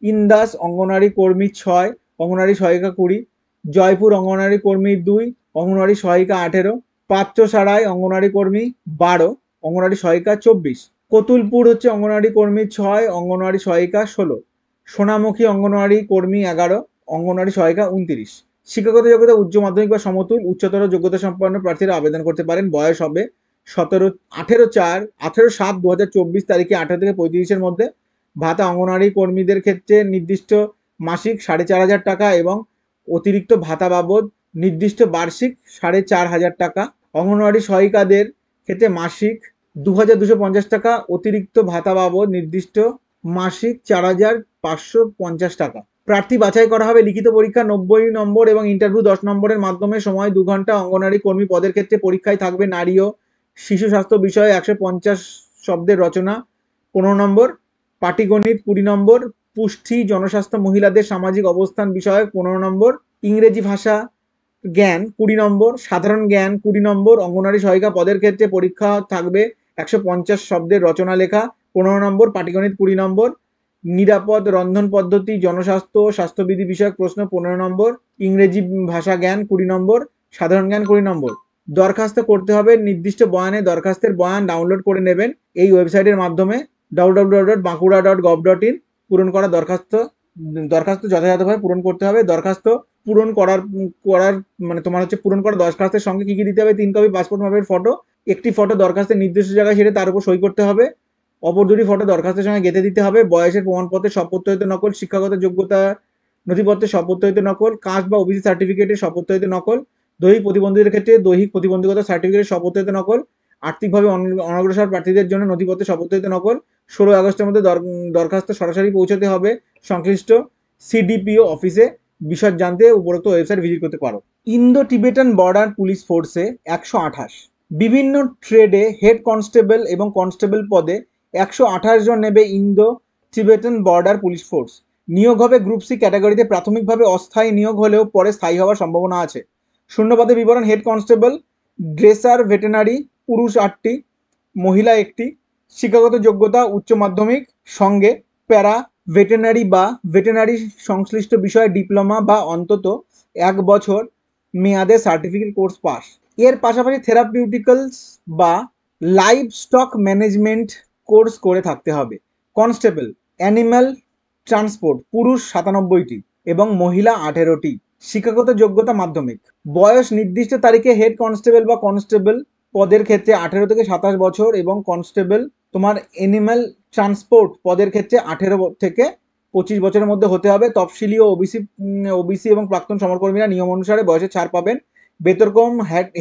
ইন্দাস অঙ্গনওয়াড়ি কর্মী 6, অঙ্গনওয়াড়ি সহায়িকা 20, জয়পুর অঙ্গনওয়াড়ি কর্মী 2, অঙ্গনওয়াড়ি সহায়িকা 18, পাত্রসারায় অঙ্গনওয়াড়ি কর্মী 12, অঙ্গনওয়াড়ি সহায়িকা 24, কতুলপুর হচ্ছে অঙ্গনওয়াড়ি কর্মী 6, অঙ্গনওয়াড়ি সহায়িকা 16, সোনামুখী অঙ্গনওয়াড়ি কর্মী 11, অঙ্গনওয়াড়ি সহায়িকা 29। শিক্ষাগত যোগ্যতা: উচ্চ মাধ্যমিক বা সমতুল। উচ্চতর যোগ্যতা সম্পন্ন প্রার্থীরা আবেদন করতে পারেন। বয়স হবে 18/7/2024 তারিখে 18 থেকে 35-এর মধ্যে। ভাতা: অঙ্গনওয়াড়ি কর্মীদের ক্ষেত্রে নির্দিষ্ট মাসিক 4,500 টাকা এবং অতিরিক্ত ভাতা বাবদ নির্দিষ্ট বার্ষিক 4,500 টাকা। অঙ্গনওয়াড়ি সহায়িকাদের ক্ষেত্রে মাসিক 2,250 টাকা, অতিরিক্ত ভাতা বাবদ নির্দিষ্ট মাসিক 4,550 টাকা। প্রার্থী বাছাই করা হবে লিখিত পরীক্ষা 90 নম্বর এবং ইন্টারভিউ 10 নম্বরের মাধ্যমে। সময় 2 ঘন্টা। অঙ্গনওয়াড়ি কর্মী পদের ক্ষেত্রে পরীক্ষায় থাকবে নারী ও শিশু স্বাস্থ্য বিষয়ে 150 শব্দের রচনা 15 নম্বর, পাটিগণিত 20 নম্বর, পুষ্টি জনস্বাস্থ্য মহিলাদের সামাজিক অবস্থান বিষয়ক 15 নম্বর, ইংরেজি ভাষা জ্ঞান 20 নম্বর, সাধারণ জ্ঞান 20 নম্বর। অঙ্গনওয়াড়ি সহায়িকা পদের ক্ষেত্রে পরীক্ষা থাকবে 150 শব্দের রচনা লেখা 15 নম্বর, পাটিগণিত 20 নম্বর, নিরাপদ রন্ধন পদ্ধতি জনস্বাস্থ্য স্বাস্থ্যবিধি বিষয়ক প্রশ্ন 15 নম্বর, ইংরেজি ভাষা জ্ঞান 20 নম্বর, সাধারণ জ্ঞান 20 নম্বর। দরখাস্ত করতে হবে নির্দিষ্ট বয়ানে। দরখাস্তের বয়ান ডাউনলোড করে নেবেন এই ওয়েবসাইটের মাধ্যমে www.bankura.gov.in। পূরণ করা দরখাস্ত যথাযথভাবে পূরণ করতে হবে। দরখাস্ত পূরণ করার মানে তোমার হচ্ছে পূরণ করা দরখাস্তের সঙ্গে কি কি দিতে হবে: 3 কপি পাসপোর্ট মাপের ফটো, একটি ফটো দরখাস্তের নির্দিষ্ট জায়গায় সেটা তার উপর সই করতে হবে, অপর 2টি ফটো দরখাস্তের সঙ্গে গেঁথে দিতে হবে, বয়সের প্রমাণপত্রের সপ্রত্যয়িত নকল, শিক্ষাগত যোগ্যতা নথিপত্রের সপ্রত্যয়িত নকল, কাস্ট বা ওবিসি সার্টিফিকেটের সপ্রত্যয়িত নকল, দৈহিক প্রতিবন্ধীদের ক্ষেত্রে দৈহিক প্রতিবন্ধকতা সার্টিফিকেটের সপ্রত্যয়িত নকল, আর্থিকভাবে অনগ্রসর প্রার্থীদের জন্য নথিপত্রের সপ্রত্যয়িত নকল। 16 আগস্টের মধ্যে দরখাস্ত সরাসরি পৌঁছাতে হবে সংশ্লিষ্ট CDPO অফিসে। বিশদ জানতে উপরোক্ত ওয়েবসাইট ভিজিট করতে পারো। ইন্দো টিবেটান বর্ডার পুলিশ ফোর্সে 128, বিভিন্ন ট্রেডে হেড কনস্টেবল এবং কনস্টেবল পদে 128 জন নেবে Indo Tibetan Border Police force. নিয়োগ হবে গ্রুপ সি ক্যাটাগরিতে। প্রাথমিকভাবে অস্থায়ী নিয়োগ হলেও পরে স্থায়ী হওয়ার সম্ভাবনা আছে। শূন্যপদের বিবরণ: হেড কনস্টেবল, ড্রেসার ভেটেনারি, পুরুষ 8টি, মহিলা 1টি। শিক্ষাগত যোগ্যতা উচ্চ মাধ্যমিক, সঙ্গে প্যারা ভেটেনারি বা ভেটেনারি সংশ্লিষ্ট বিষয়ে ডিপ্লোমা বা অন্তত 1 বছর মেয়াদে সার্টিফিকেট কোর্স পাস। এর পাশাপাশি থেরাপিউটিক্যালস বা লাইভ স্টক ম্যানেজমেন্ট কোর্স করে থাকতে হবে। কনস্টেবল, অ্যানিম্যাল ট্রান্সপোর্ট, পুরুষ 97টি এবং মহিলা 18টি। শিক্ষাগত যোগ্যতা মাধ্যমিক। বয়স নির্দিষ্ট তারিখে হেড কনস্টেবল বা কনস্টেবল পদের ক্ষেত্রে 18 থেকে 27 বছর এবং কনস্টেবল তোমার অ্যানিম্যাল ট্রান্সপোর্ট পদের ক্ষেত্রে 18 থেকে 25 বছরের মধ্যে হতে হবে। তফসিলি ও ওবিসি এবং প্রাক্তন সমরকর্মীরা নিয়ম অনুসারে বয়সে ছাড় পাবেন। বেতনক্রম: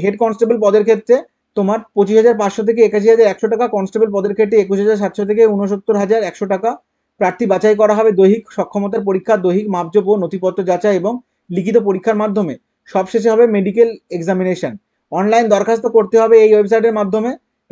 হেড কনস্টেবল পদের ক্ষেত্রে তোমার 25,500 থেকে 81,100 টাকা, কনস্টেবল পদের ক্ষেত্রে 21,700 থেকে 69,100 টাকা। প্রার্থী বাছাই করা হবে দৈহিক সক্ষমতার পরীক্ষা, দৈহিক মাপজোপ ও নথিপত্র যাচাই এবং লিখিত পরীক্ষার মাধ্যমে। সবশেষে হবে মেডিকেল এক্সামিনেশন। অনলাইন দরখাস্ত করতে হবে এই ওয়েবসাইটের মাধ্যমে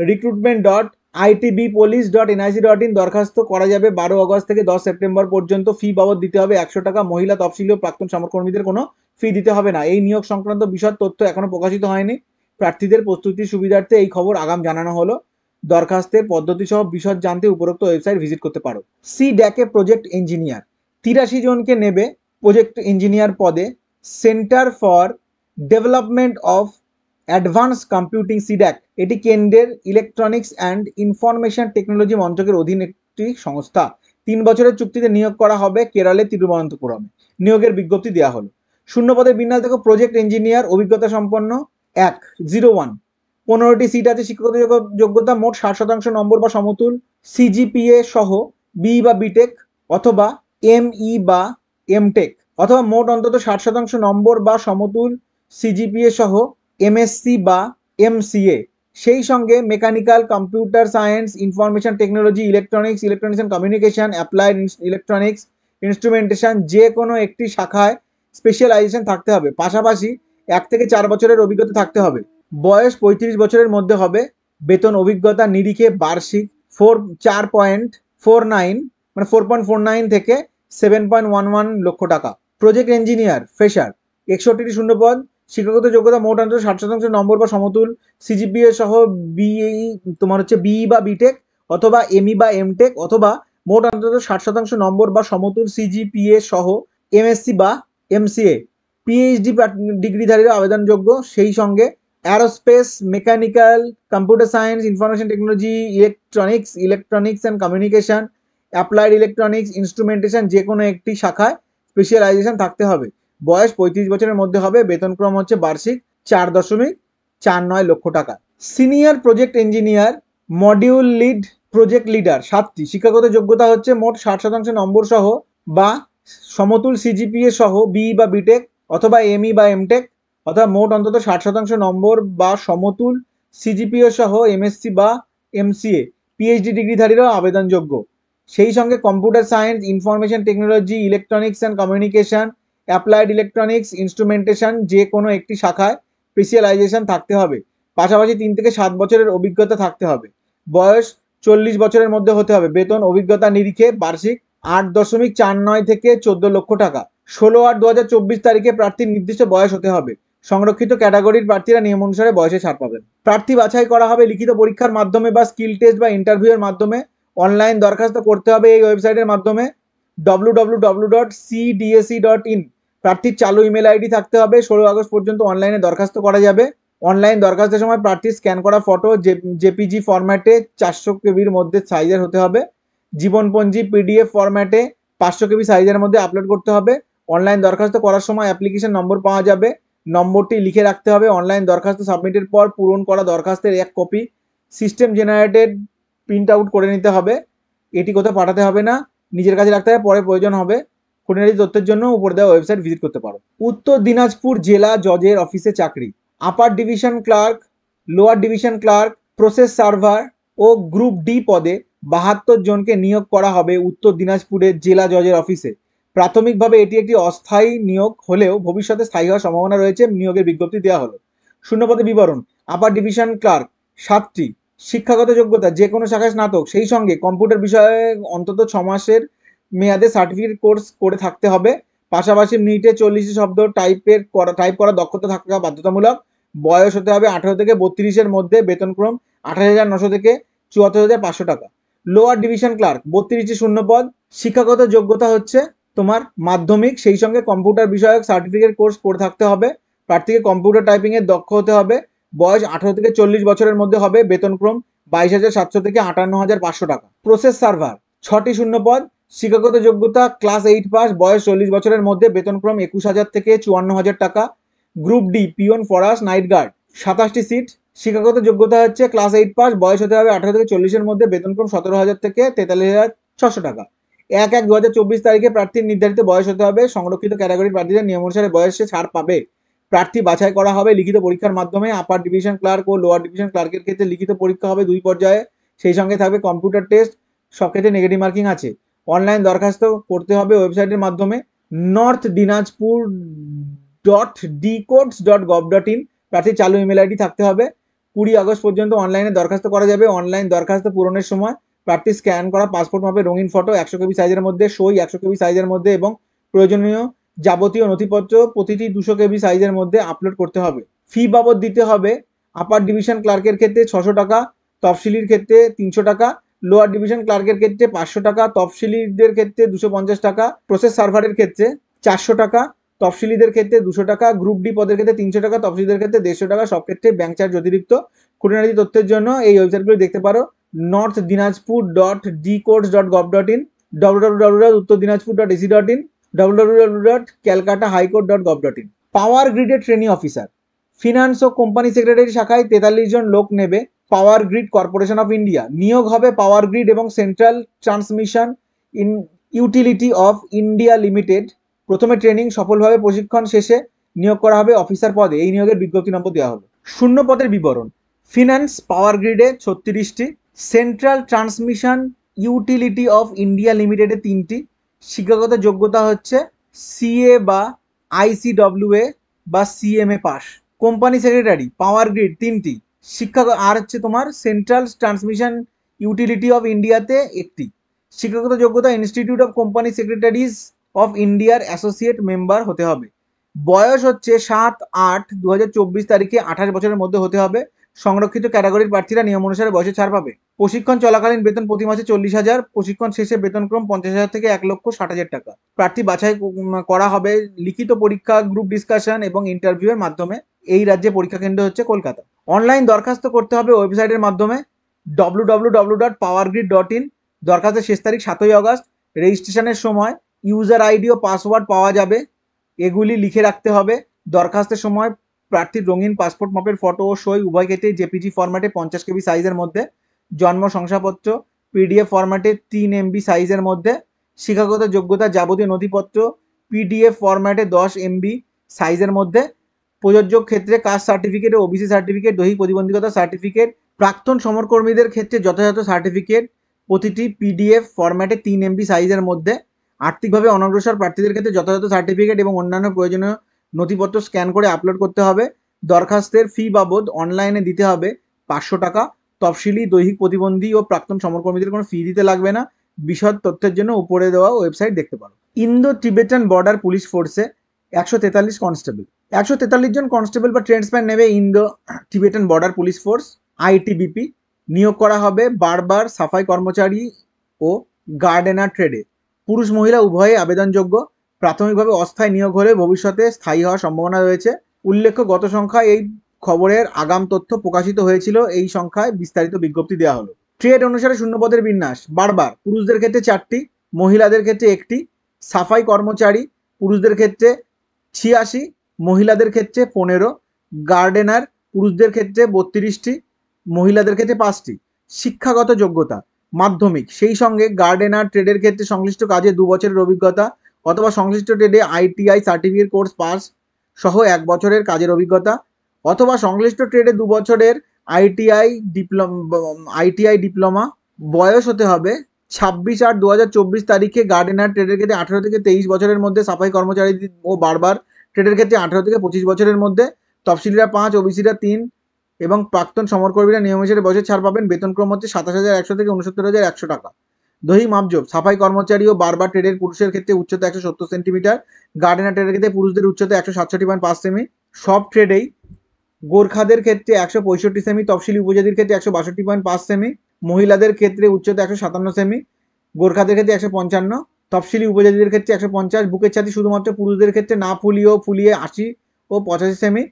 recruitment.itbpolice.nic.in। দরখাস্ত করা যাবে 12 আগস্ট থেকে 10 সেপ্টেম্বর পর্যন্ত। ফি বাবদ দিতে হবে 100 টাকা। মহিলা, তফসিলি ও প্রাক্তন সমরকর্মীদের কোনো ফি দিতে হবে না। এই নিয়োগ সংক্রান্ত বিশদ তথ্য এখনো প্রকাশিত হয়নি। প্রার্থীদের প্রস্তুতির সুবিধার্থে এই খবর আগাম জানানো হলো। দরখাস্তের পদ্ধতি সহ বিশদ জানতে উপরোক্ত ওয়েবসাইট ভিজিট করতে পারো। CDAC প্রজেক্ট ইঞ্জিনিয়ার 83 জনকে নেবে প্রজেক্ট ইঞ্জিনিয়ার পদে। Centre for development of advance computing CDAC এটি কেন্দ্রের ইলেকট্রনিক্স অ্যান্ড ইনফরমেশন টেকনোলজি মন্ত্রকের অধীন একটি সংস্থা। 3 বছরের চুক্তিতে নিয়োগ করা হবে কেরালের তিরুবনন্তপুরমে। নিয়োগের বিজ্ঞপ্তি দেওয়া হলো। শূন্য পদের বিন্যাস দেখো। প্রজেক্ট ইঞ্জিনিয়ার, অভিজ্ঞতা সম্পন্ন 101, 15টি সিট আছে। শিক্ষাগত যোগ্যতা মোট 60% নম্বর বা সমতুল, CGPA সহ BE বা BTech অথবা ME বা MTech, অথবা মোট অন্তত 60% নম্বর বা সমতুল CGPA সহ MSc বা MCA। সেই সঙ্গে mechanical, computer science, information technology, electronics, electronics and communication, applied electronics, instrumentation যে কোনো একটি শাখায় স্পেশালাইজেশন থাকতে হবে। পাশাপাশি 1 থেকে 4 বছরের অভিজ্ঞতা থাকতে হবে। বয়স 35 বছরের মধ্যে হবে। বেতন অভিজ্ঞতা নিরিখে বার্ষিক 4.49 মানে 4.49 থেকে 7.11 লক্ষ টাকা। প্রজেক্ট ইঞ্জিনিয়ার ফ্রেশার 61টি শূন্য পদ। শিক্ষাগত যোগ্যতা মোট অন্তত 60% নম্বর বা সমতুল, CGPA সহ BE বা BTech অথবা ME বা MTech, অথবা মোট অন্তত 60% নম্বর বা সমতুল CGPA সহ MSc বা MCA। PhD ডিগ্রিধারীরা আবেদনযোগ্য। সেই সঙ্গে aerospace, mechanical, computer science, information technology, electronics and communication, applied electronics, instrumentation যে কোনো একটি শাখায় স্পেশালাইজেশন থাকতে হবে। বয়স 35 বছরের মধ্যে হবে। বেতনক্রম হচ্ছে বার্ষিক 4.49 লক্ষ টাকা। Senior project engineer, module lead, project leader 7টি। শিক্ষাগত যোগ্যতা হচ্ছে মোট 60% নম্বর সহ বা সমতুল CGPA সহ BE বা BTech অথবা ME বা MTech, অথবা মোট অন্তত 60% নম্বর বা সমতুল CGPA সহ MSc বা MCA। PhD ডিগ্রিধারীরাও আবেদনযোগ্য। সেই সঙ্গে computer science, information technology, electronics and communication, applied electronics, instrumentation যে কোনো একটি শাখায় স্পেশালাইজেশন থাকতে হবে। পাশাপাশি 3 থেকে 7 বছরের অভিজ্ঞতা থাকতে হবে। বয়স 40 বছরের মধ্যে হতে হবে। বেতন অভিজ্ঞতা নিরিখে বার্ষিক 8.49 থেকে 14 লক্ষ টাকা। 16/8/2024 তারিখে প্রার্থীর নির্দিষ্ট বয়স হতে হবে। সংরক্ষিত ক্যাটাগরির প্রার্থীরা নিয়ম অনুসারে বয়সে ছাড় পাবেন। প্রার্থী বাছাই করা হবে লিখিত পরীক্ষার মাধ্যমে বা স্কিল টেস্ট বা ইন্টারভিউয়ের মাধ্যমে। অনলাইন দরখাস্ত করতে হবে এই ওয়েবসাইটের মাধ্যমে www.cdsc.in। প্রার্থীর চালু ইমেল আইডি থাকতে হবে। 16 আগস্ট পর্যন্ত অনলাইনে দরখাস্ত করা যাবে। অনলাইন দরখাস্তের সময় প্রার্থীর স্ক্যান করা ফটো জেপিজি ফরম্যাটে 400 কেবির মধ্যে সাইজের হতে হবে। জীবনপঞ্জি PDF ফরম্যাটে 500 কেবি সাইজের মধ্যে আপলোড করতে হবে। অনলাইন দরখাস্ত করার সময় অ্যাপ্লিকেশন নম্বর পাওয়া যাবে, নম্বরটি লিখে রাখতে হবে। অনলাইন দরখাস্ত সাবমিটের পর পূরণ করা দরখাস্তের এক copy system generated print out করে নিতে হবে। এটি কোথাও পাঠাতে হবে না, নিজের কাছে রাখতে হবে। পরে প্রয়োজন হবে খুঁটিনাটি তথ্যের জন্য উপরে দেওয়া ওয়েবসাইট ভিজিট করতে পারো। উত্তর দিনাজপুর জেলা জজের অফিসে চাকরি। Upper division clerk, lower division clerk, process server ও গ্রুপ ডি পদে 72 জনকে নিয়োগ করা হবে উত্তর দিনাজপুরের জেলা জজের অফিসে। প্রাথমিকভাবে এটি একটি অস্থায়ী নিয়োগ হলেও ভবিষ্যতে স্থায়ী হওয়ার সম্ভাবনা রয়েছে। নিয়োগের বিজ্ঞপ্তি দেওয়া হলো। শূন্যপদে বিবরণ। আপার ডিভিশন ক্লার্ক 7টি। শিক্ষাগত যোগ্যতা যে কোনো শাখায় স্নাতক, সেই সঙ্গে কম্পিউটার বিষয়ে অন্তত 6 মাসের মেয়াদে সার্টিফিকেট কোর্স করে থাকতে হবে। পাশাপাশি মিনিটে 40 শব্দ টাইপ করা দক্ষতা থাকা বাধ্যতামূলক। বয়স হতে হবে 18 থেকে 32-এর মধ্যে। বেতনক্রম 28,900 থেকে 74,500 টাকা। লোয়ার ডিভিশন ক্লার্ক 32টি শূন্য পদ। শিক্ষাগত যোগ্যতা হচ্ছে তোমার মাধ্যমিক, সেই সঙ্গে কম্পিউটার বিষয়ক সার্টিফিকেট কোর্স করে থাকতে হবে। প্রার্থীকে কম্পিউটার টাইপিং এর দক্ষ হতে হবে। বয়স 18 থেকে 40 বছরের মধ্যে হবে। বেতনক্রম 22,700 থেকে 58,500 টাকা। প্রসেস সার্ভার 6টি শূন্য পদ। শিক্ষাগত যোগ্যতা ক্লাস 8 পাস। বয়স 40 বছরের মধ্যে। বেতনক্রম 21,000 থেকে 54,000 টাকা। গ্রুপ ডি পিওন ফরাস নাইট গার্ড 27টি সিট। শিক্ষাগত যোগ্যতা হচ্ছে ক্লাস 8 পাস। বয়স হতে হবে 18 থেকে 40-এর মধ্যে। বেতনক্রম 17,000 থেকে 43,600 টাকা। 1/1/2024 তারিখে প্রার্থীর নির্ধারিত বয়স হতে হবে। সংরক্ষিত ক্যাটাগরির প্রার্থীদের নিয়ম অনুসারে বয়সে ছাড় পাবে। প্রার্থী বাছাই করা হবে লিখিত পরীক্ষার মাধ্যমে। আপার ডিভিশন ক্লার্ক ও লোয়ার ডিভিশন ক্লার্কের ক্ষেত্রে লিখিত পরীক্ষা হবে 2 পর্যায়ে। সেই সঙ্গে থাকবে কম্পিউটার টেস্ট। সব ক্ষেত্রে নেগেটিভ মার্কিং আছে। অনলাইন দরখাস্ত করতে হবে ওয়েবসাইটের মাধ্যমে। নর্থ দিনাজপুর www.dcodes.gov.in প্রার্থীর চালু ইমেল আইডি থাকতে হবে। 20 আগস্ট পর্যন্ত অনলাইনে দরখাস্ত করা যাবে। অনলাইন দরখাস্ত পূরণের সময় প্রার্থী স্ক্যান করা পাসপোর্ট মাপের রঙিন ফটো 100 কেবি সাইজের মধ্যে, সই 100 কেবি সাইজের মধ্যে এবং প্রয়োজনীয় যাবতীয় নথিপত্র প্রতিটি 200 কেবি সাইজের মধ্যে আপলোড করতে হবে। ফি বাবদ দিতে হবে আপার ডিভিশন ক্লার্কের ক্ষেত্রে 600 টাকা, তফসিলির ক্ষেত্রে 300 টাকা, লোয়ার ডিভিশন ক্লার্কের ক্ষেত্রে 500 টাকা, তফসিলিদের ক্ষেত্রে 250 টাকা, প্রসেস সার্ভারের ক্ষেত্রে 400 টাকা, তফসিলিদের ক্ষেত্রে 200 টাকা, গ্রুপ ডি পদের ক্ষেত্রে 300 টাকা, তফসিলিদের ক্ষেত্রে 150 টাকা, সব ক্ষেত্রে ব্যাংক চার্জ অতিরিক্ত। খুঁটিনাটি তথ্যের জন্য এই ওয়েবসাইটগুলো দেখতে পারো northdiনাজপুর.dcodes.gov.in, www.uttordiনাজপুর.ac.in, www.calcutta.highcourt.gov.in। পাওয়ার গ্রিডের ট্রেনিং অফিসার ফিনান্স ও কোম্পানি সেক্রেটারি শাখায় 43 জন লোক নেবে power grid corporation of India. নিয়োগ হবে পাওয়ার গ্রিড এবং central Transmission Utility of India limited. প্রথমে ট্রেনিং, সফলভাবে প্রশিক্ষণ শেষে নিয়োগ করা হবে অফিসার পদে। এই নিয়োগের বিজ্ঞপ্তি নম্বর দেওয়া হলো। শূন্য পদের বিবরণ: ফিনান্স পাওয়ার গ্রিডে 36টি, Central Transmission Utility of India লিমিটেডে 3টি। শিক্ষাগত যোগ্যতা হচ্ছে সিএ বা আইসিডব্লিউএ বা CMA pass. Company secretary Power Grid 3টি, শিক্ষা আর হচ্ছে তোমার সেন্ট্রাল ট্রান্সমিশন ইউটিলিটি অফ ইন্ডিয়াতে 1টি। শিক্ষাগত যোগ্যতা institute of company secretaries of ইন্ডিয়ার অ্যাসোসিয়েট মেম্বার হতে হবে। বয়স হচ্ছে 7/8/2024 তারিখে 28 বছরের মধ্যে হতে হবে। সংরক্ষিত ক্যাটাগরির প্রার্থীরা নিয়ম অনুসারে বয়সে ছাড় পাবে। প্রশিক্ষণ চলাকালীন বেতন প্রতি মাসে 40,000, প্রশিক্ষণ শেষে বেতনক্রম 50,000 থেকে 1,60,000 টাকা। প্রার্থী বাছাই করা হবে লিখিত পরীক্ষা, গ্রুপ ডিসকাশন এবং ইন্টারভিউ এর মাধ্যমে। এই রাজ্যে পরীক্ষা কেন্দ্র হচ্ছে কলকাতা। অনলাইন দরখাস্ত করতে হবে ওয়েবসাইটের মাধ্যমে www.powergrid.in। দরখাস্তের শেষ তারিখ 7ই আগস্ট। রেজিস্ট্রেশনের সময় ইউজার আইডি ও পাসওয়ার্ড পাওয়া যাবে, এগুলি লিখে রাখতে হবে। দরখাস্তের সময় প্রার্থীর রঙিন পাসপোর্ট মাপের ফটো ও সই উভয় ক্ষেত্রেই জেপিজি ফরম্যাটে 50 কেবি সাইজের মধ্যে, জন্ম শংসাপত্র পিডিএফ ফরম্যাটে 3 MB সাইজের মধ্যে, শিক্ষাগত যোগ্যতা যাবতীয় নথিপত্র পিডিএফ ফরম্যাটে 10 MB সাইজের মধ্যে। প্রযোজ্য ক্ষেত্রে কাস্ট সার্টিফিকেট ও ওবিসি সার্টিফিকেট, দৈহিক প্রতিবন্ধকতা সার্টিফিকেট। প্রাক্তন সমরকর্মীদের ক্ষেত্রে যথাযথ সার্টিফিকেট প্রতিটি পিডিএফ ফরম্যাটে 3 MB সাইজের মধ্যে। আর্থিকভাবে অনগ্রসর প্রার্থীদের ক্ষেত্রে যথাযথ সার্টিফিকেট এবং অন্যান্য প্রয়োজনীয় নথিপত্র স্ক্যান করে আপলোড করতে হবে। দরখাস্তের ফি বাবদ অনলাইনে দিতে হবে 500 টাকা। তফসিলি, দৈহিক প্রতিবন্ধী ও প্রাক্তন সমরকর্মীদের কোনো ফি দিতে লাগবে না। বিশদ তথ্যের জন্য উপরে দেওয়া ওয়েবসাইট দেখতে পারো। ইন্দো টিবেটান বর্ডার পুলিশ ফোর্সে 143 কনস্টেবল, 143 জন কনস্টেবল বা ট্রেন্সম্যান নেবে Indo Tibetan Border Police Force ITBP। নিয়োগ করা হবে বারবার সাফাই কর্মচারী ও গার্ডেনার ট্রেডে। পুরুষ মহিলা উভয়ে আবেদনযোগ্য। প্রাথমিকভাবে অস্থায়ী নিয়োগ হলে ভবিষ্যতে স্থায়ী হওয়ার সম্ভাবনা রয়েছে। উল্লেখ্য, গত সংখ্যায় এই খবরের আগাম তথ্য প্রকাশিত হয়েছিল। এই সংখ্যায় বিস্তারিত বিজ্ঞপ্তি দেওয়া হলো। ট্রেড অনুসারে শূন্যপদের বিন্যাস: বারবার পুরুষদের ক্ষেত্রে 4টি, মহিলাদের ক্ষেত্রে 1টি। সাফাই কর্মচারী পুরুষদের ক্ষেত্রে 86, মহিলাদের ক্ষেত্রে 15। গার্ডেনার পুরুষদের ক্ষেত্রে 32টি, মহিলাদের ক্ষেত্রে 5টি। শিক্ষাগত যোগ্যতা মাধ্যমিক, সেই সঙ্গে গার্ডেনার ট্রেডের ক্ষেত্রে সংশ্লিষ্ট কাজে 2 বছরের অভিজ্ঞতা অথবা সংশ্লিষ্ট ট্রেডে ITI সার্টিফিকেট কোর্স পাস সহ 1 বছরের কাজের অভিজ্ঞতা, অথবা সংশ্লিষ্ট ট্রেডে 2 বছরের ITI ডিপ্লোমা। বয়স হতে হবে 26/8/2024 তারিখে গার্ডেনার ট্রেডের ক্ষেত্রে 18 থেকে 23 বছরের মধ্যে, সাফাই কর্মচারী ও বারবার ট্রেডের ক্ষেত্রে 18 থেকে 25 বছরের মধ্যে। তফসিলিরা 5, ওবিসিরা 3 এবং প্রাক্তন সমরকর্মীরা নিয়ম অনুসারে বয়সে ছাড় পাবেন। বেতনক্রম হচ্ছে 27,100 থেকে 69,100 টাকা। দৈহিক মাপজোপ: সাফাই কর্মচারী ও বারবার ট্রেডের পুরুষের ক্ষেত্রে উচ্চতা 170 সেন্টিমিটার, গার্ডেনার ট্রেডের ক্ষেত্রে পুরুষদের উচ্চতা 167.5 সেমি। সব ট্রেডেই গোর্খাদের ক্ষেত্রে 165 সেমি, তফসিলি উপজাতির ক্ষেত্রে 162.5 সেমি, মহিলাদের ক্ষেত্রে উচ্চতা 157 সেমি, গোর্খাদের ক্ষেত্রে 155, তফসিলি উপজাতিদের ক্ষেত্রে 150। বুকের ছাতি শুধুমাত্র পুরুষদের ক্ষেত্রে না ফুলিয়ে ও ফুলিয়ে 80 ও 85 সেমি,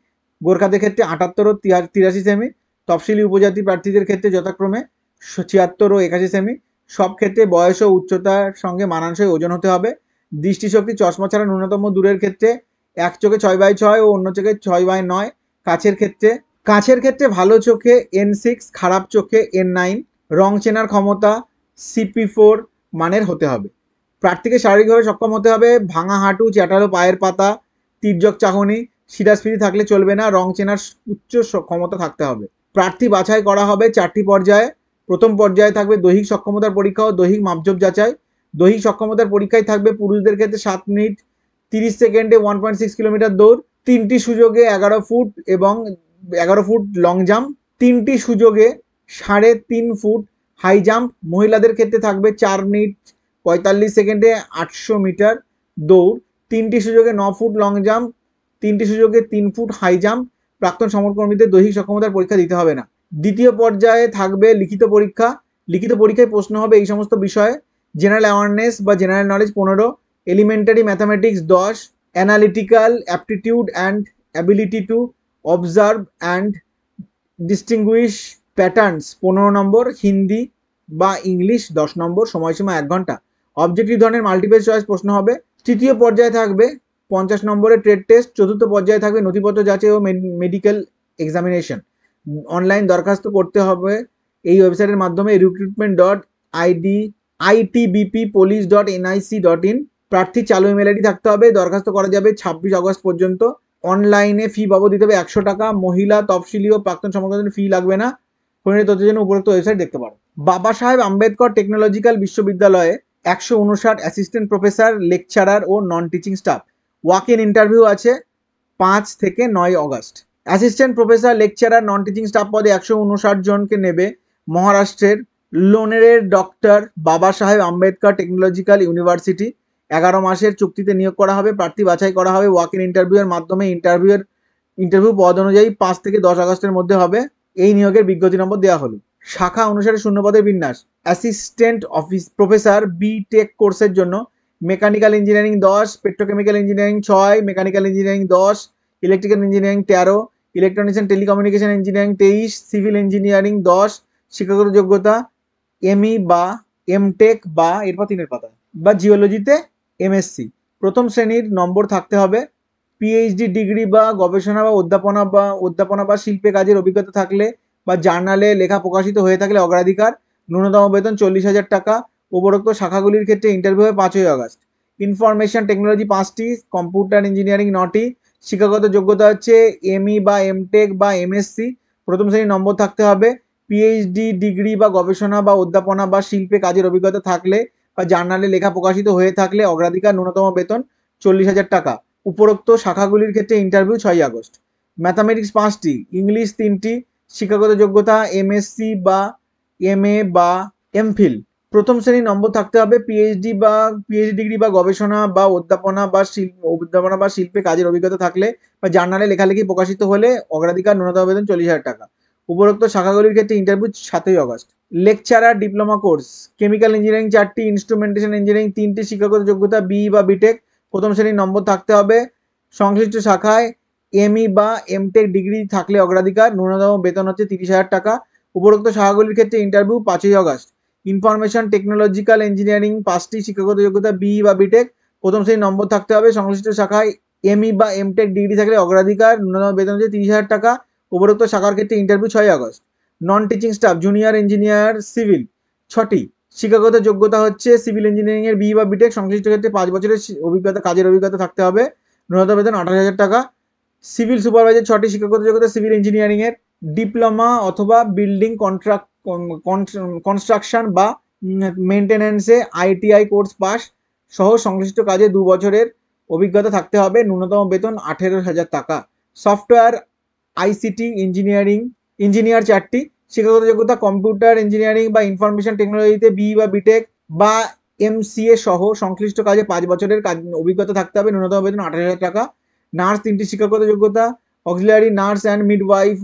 গোর্খাদের ক্ষেত্রে 78 ও 83 সেমি, তফসিলি উপজাতি প্রার্থীদের ক্ষেত্রে যথাক্রমে 76 ও 81 সেমি। সব ক্ষেত্রে বয়স ও উচ্চতার সঙ্গে মানানসই ওজন হতে হবে। দৃষ্টিশক্তি চশমা ছাড়া ন্যূনতম দূরের ক্ষেত্রে এক চোখে 6/6 ও অন্য চোখে 6/9। কাছের ক্ষেত্রে ভালো চোখে N6, খারাপ চোখে N9। রং চেনার ক্ষমতা CP4 মানের হতে হবে। প্রার্থীকে শারীরিকভাবে সক্ষম হতে হবে। ভাঙা হাঁটু, চ্যাটালো পায়ের পাতা, তির্যক চাহনি, শিরাস্ফীতি থাকলে চলবে না। রং চেনার উচ্চ ক্ষমতা থাকতে হবে। প্রার্থী বাছাই করা হবে 4টি পর্যায়ে। প্রথম পর্যায়ে থাকবে দৈহিক সক্ষমতার পরীক্ষা ও দৈহিক মাপজোপ যাচাই। দৈহিক সক্ষমতার পরীক্ষায় থাকবে পুরুষদের ক্ষেত্রে 7 মিনিট 30 সেকেন্ডে 1.6 কিলোমিটার দৌড়, 3টি সুযোগে 11 ফুট এবং 11 ফুট লং জাম্প, 3টি সুযোগে 3.5 ফুট হাই জাম্প। মহিলাদের ক্ষেত্রে থাকবে 4 মিনিট 45 সেকেন্ডে 800 মিটার দৌড়, 3টি সুযোগে 9 ফুট লং জাম্প, 3টি সুযোগে 3 ফুট হাই জাম্প। প্রাক্তন সমরকর্মীদের দৈহিক সক্ষমতার পরীক্ষা দিতে হবে না। দ্বিতীয় পর্যায়ে থাকবে লিখিত পরীক্ষা। লিখিত পরীক্ষায় প্রশ্ন হবে এই সমস্ত বিষয়ে: জেনারেল অ্যাওয়ারনেস বা general knowledge 15, elementary mathematics 10, analytical aptitude and ability to observe and distinguished patterns 15 নম্বর, হিন্দি বা ইংলিশ 10 নম্বর, সময়সীমা 1 ঘন্টা। অবজেক্টিভ ধরনের মাল্টিপল চয়েস প্রশ্ন হবে। তৃতীয় পর্যায়ে থাকবে 50 নম্বরের ট্রেড টেস্ট। চতুর্থ পর্যায়ে থাকবে নথিপত্র যাচাই ও মেডিকেল এক্সামিনেশন। অনলাইন দরখাস্ত করতে হবে এই ওয়েবসাইটের মাধ্যমে recruitment.itbppolice.nic.in। প্রার্থী চালু ইমেল আইডি থাকতে হবে। দরখাস্ত করা যাবে 26 আগস্ট পর্যন্ত। অনলাইনে ফি বাবদ দিতে হবে 100 টাকা। মহিলা, তফসিলি ও প্রাক্তন সমরকর্মীদের ফি লাগবে না। ফোনের তথ্যের জন্য উপরোক্ত ওয়েবসাইট দেখতে পারো। বাবা সাহেব আম্বেদকর টেকনোলজিক্যাল বিশ্ববিদ্যালয়ে 159 অ্যাসিস্ট্যান্ট প্রফেসর, লেকচারার ও non teaching staff. Walk in interview আছে 5 থেকে 9 August. Assistant professor, lecturer, non teaching staff পদে 159 জনকে নেবে মহারাষ্ট্রের লোনেরের ডক্টর বাবা সাহেব আম্বেদকর টেকনোলজিক্যাল ইউনিভার্সিটি। 11 মাসের চুক্তিতে নিয়োগ করা হবে। প্রার্থী বাছাই করা হবে ওয়াক ইন ইন্টারভিউয়ের মাধ্যমে। ইন্টারভিউ পদ অনুযায়ী 5 থেকে 10 আগস্টের মধ্যে হবে। এই নিয়োগের বিজ্ঞপ্তি নম্বর দেওয়া হলো। শাখা অনুসারে শূন্যপদের বিন্যাস: অ্যাসিস্ট্যান্ট অফিস প্রফেসর বি.টেক কোর্সের জন্য mechanical engineering 10, petrochemical engineering 6, mechanical engineering 10, electrical engineering 13, electronics and telecommunication engineering 23, civil engineering 10। শিক্ষাগত যোগ্যতা এমই বা এমটেক বা এরপর 3 পাতা বা জিওলজিতে এমএসসি। প্রথম শ্রেণীর নম্বর থাকতে হবে। পিএইচডি ডিগ্রি বা গবেষণা বা অধ্যাপনা বা শিল্পে কাজের অভিজ্ঞতা থাকলে বা জার্নালে লেখা প্রকাশিত হয়ে থাকলে অগ্রাধিকার। ন্যূনতম বেতন 40,000 টাকা। উপরোক্ত শাখাগুলির ক্ষেত্রে ইন্টারভিউ হবে 5 আগস্ট। ইনফরমেশন টেকনোলজি 5টি, কম্পিউটার ইঞ্জিনিয়ারিং 9টি। শিক্ষাগত যোগ্যতা হচ্ছে এমই বা এমটেক বা এমএসসি। প্রথম শ্রেণীর নম্বর থাকতে হবে। পিএইচডি ডিগ্রি বা গবেষণা বা অধ্যাপনা বা শিল্পে কাজের অভিজ্ঞতা থাকলে বা জার্নালে লেখা প্রকাশিত হয়ে থাকলে অগ্রাধিকার। ন্যূনতম বেতন 40,000 টাকা। উপরোক্ত শাখাগুলির ক্ষেত্রে ইন্টারভিউ 6 আগস্ট। ম্যাথামেটিক্স 5টি, ইংলিশ 3টি। শিক্ষাগত যোগ্যতা এমএসসি বা এমএ বা এমফিল। প্রথম শ্রেণীর নম্বর থাকতে হবে। পিএইচডি ডিগ্রি বা গবেষণা বা অধ্যাপনা বা শিল্পে কাজের অভিজ্ঞতা থাকলে বা জার্নালে লেখালেখি প্রকাশিত হলে অগ্রাধিকার। ন্যূনতম বেতন 40,000 টাকা। উপরোক্ত শাখাগুলির ক্ষেত্রে interview 7 August. Lecturer diploma course: chemical engineering 4টি, ইনস্ট্রুমেন্টেশন ইঞ্জিনিয়ারিং 3টি। শিক্ষাগত যোগ্যতা বি বা বিটেক। প্রথম শ্রেণীর নম্বর থাকতে হবে। সংশ্লিষ্ট শাখায় এমই বা এমটেক ডিগ্রি থাকলে অগ্রাধিকার। ন্যূনতম বেতন হচ্ছে 30,000 টাকা। উপরোক্ত শাখাগুলির ক্ষেত্রে interview 5 August. Information technological engineering 5টি। শিক্ষাগত যোগ্যতা বি বা বিটেক। প্রথম শ্রেণীর নম্বর থাকতে হবে। সংশ্লিষ্ট শাখায় এমই বা এমটেক ডিগ্রি থাকলে অগ্রাধিকার। ন্যূনতম বেতন হচ্ছে 30,000 টাকা। উপরোক্ত শাখার ক্ষেত্রে ইন্টারভিউ 6 আগস্ট। নন teaching staff junior engineer civil 6টি। শিক্ষাগত যোগ্যতা হচ্ছে সিভিল ইঞ্জিনিয়ারিং এর বি বা বিটেক। সংশ্লিষ্ট ক্ষেত্রে 5 বছরের কাজের অভিজ্ঞতা থাকতে হবে। ন্যূনতম বেতন 28,000 টাকা। সিভিল সুপারভাইজার 6টি। শিক্ষাগত যোগ্যতা সিভিল ইঞ্জিনিয়ারিং এর ডিপ্লোমা অথবা বিল্ডিং কনস্ট্রাকশন বা মেইনটেনেন্সে আইটিআই কোর্স পাস সহ সংশ্লিষ্ট কাজে 2 বছরের অভিজ্ঞতা থাকতে হবে। ন্যূনতম বেতন 18,000 টাকা। সফটওয়্যার আইসিটি ইঞ্জিনিয়ার 4টি। শিক্ষাগত যোগ্যতা কম্পিউটার ইঞ্জিনিয়ারিং বা ইনফরমেশন টেকনোলজিতে বি বা বিটেক বা এমসিএ সহ সংশ্লিষ্ট কাজে 5 বছরের অভিজ্ঞতা থাকতে হবে। ন্যূনতম বেতন 28,000 টাকা। নার্স 3টি। শিক্ষাগত যোগ্যতা অক্সিলারি নার্স অ্যান্ড মিডওয়াইফ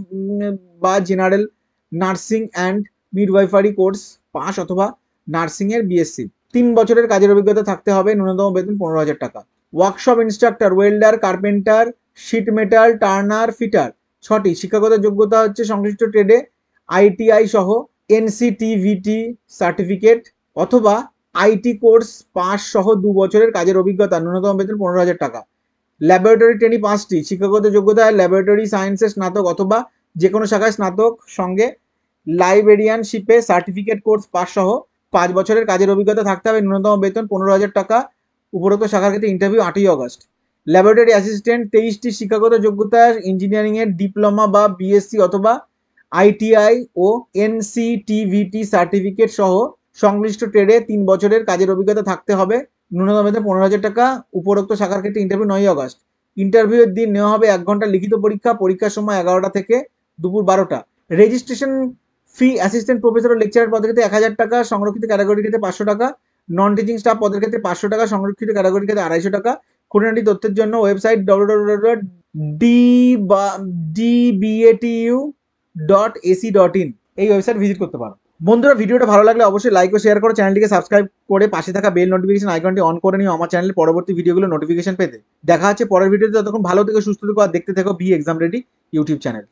বা general nursing and midwifery course pass অথবা নার্সিং এর বিএসসি। 3 বছরের কাজের অভিজ্ঞতা থাকতে হবে। ন্যূনতম বেতন 15,000 টাকা। Workshop instructor welder, carpenter, sheet metal, turner, fitter 6টি। শিক্ষাগত যোগ্যতা হচ্ছে সংশ্লিষ্ট ট্রেডে আইটিআই সহ এনসিটিভিটি সার্টিফিকেট অথবা আইটি কোর্স পাস সহ 2 বছরের কাজের অভিজ্ঞতা। ন্যূনতম বেতন 15,000 টাকা। ল্যাবরেটরি ট্রেনিং 5টি। শিক্ষাগত যোগ্যতা ল্যাবরেটরি সায়েন্সে স্নাতক অথবা যে কোনো শাখায় স্নাতক সঙ্গে লাইব্রেরিয়ানশিপে সার্টিফিকেট কোর্স পাস সহ 5 বছরের কাজের অভিজ্ঞতা থাকতে হবে। ন্যূনতম বেতন 15,000 টাকা। উপরোক্ত শাখার ক্ষেত্রে ইন্টারভিউ 8 আগস্ট। ল্যাবরেটরি অ্যাসিস্ট্যান্ট 23টি। শিক্ষাগত যোগ্যতা ইঞ্জিনিয়ারিং এর ডিপ্লোমা বা বিএসসি অথবা আইটিআই ও এনসিটিভিটি সার্টিফিকেট সহ সংশ্লিষ্ট ট্রেডে 3 বছরের কাজের অভিজ্ঞতা থাকতে হবে। ন্যূনতম বেতন 15,000 টাকা। উপরোক্ত শাখার ক্ষেত্রে ইন্টারভিউ 9 আগস্ট। ইন্টারভিউয়ের দিন নেওয়া হবে 1 ঘন্টা লিখিত পরীক্ষা। পরীক্ষার সময় 11টা থেকে দুপুর 12টা। রেজিস্ট্রেশন ফি অ্যাসিস্ট্যান্ট প্রফেসর ও লেকচারার পদের ক্ষেত্রে 1000 টাকা, সংরক্ষিত ক্যাটাগরির ক্ষেত্রে 500 টাকা, নন টিচিং স্টাফ পদের ক্ষেত্রে 500 টাকা, সংরক্ষিত ক্যাটাগরির ক্ষেত্রে 250 টাকা। খুঁটিনাটি তথ্যের জন্য ওয়েবসাইট www.dbatu.ac.in এই ওয়েবসাইট ভিজিট করতে পারো। বন্ধুরা, ভিডিওটা ভালো লাগলে অবশ্যই লাইক ও শেয়ার করো, চ্যানেলটিকে সাবস্ক্রাইব করে পাশে থাকা বেল নোটিফিকেশন আইকনটি অন করে নিও আমার চ্যানেলে পরবর্তী ভিডিওগুলো নোটিফিকেশন পেতে। দেখা হচ্ছে পরের ভিডিওতে। ততক্ষণ ভালো থেকো, সুস্থ থেকো আর দেখতে থেকো B exam ready YouTube channel.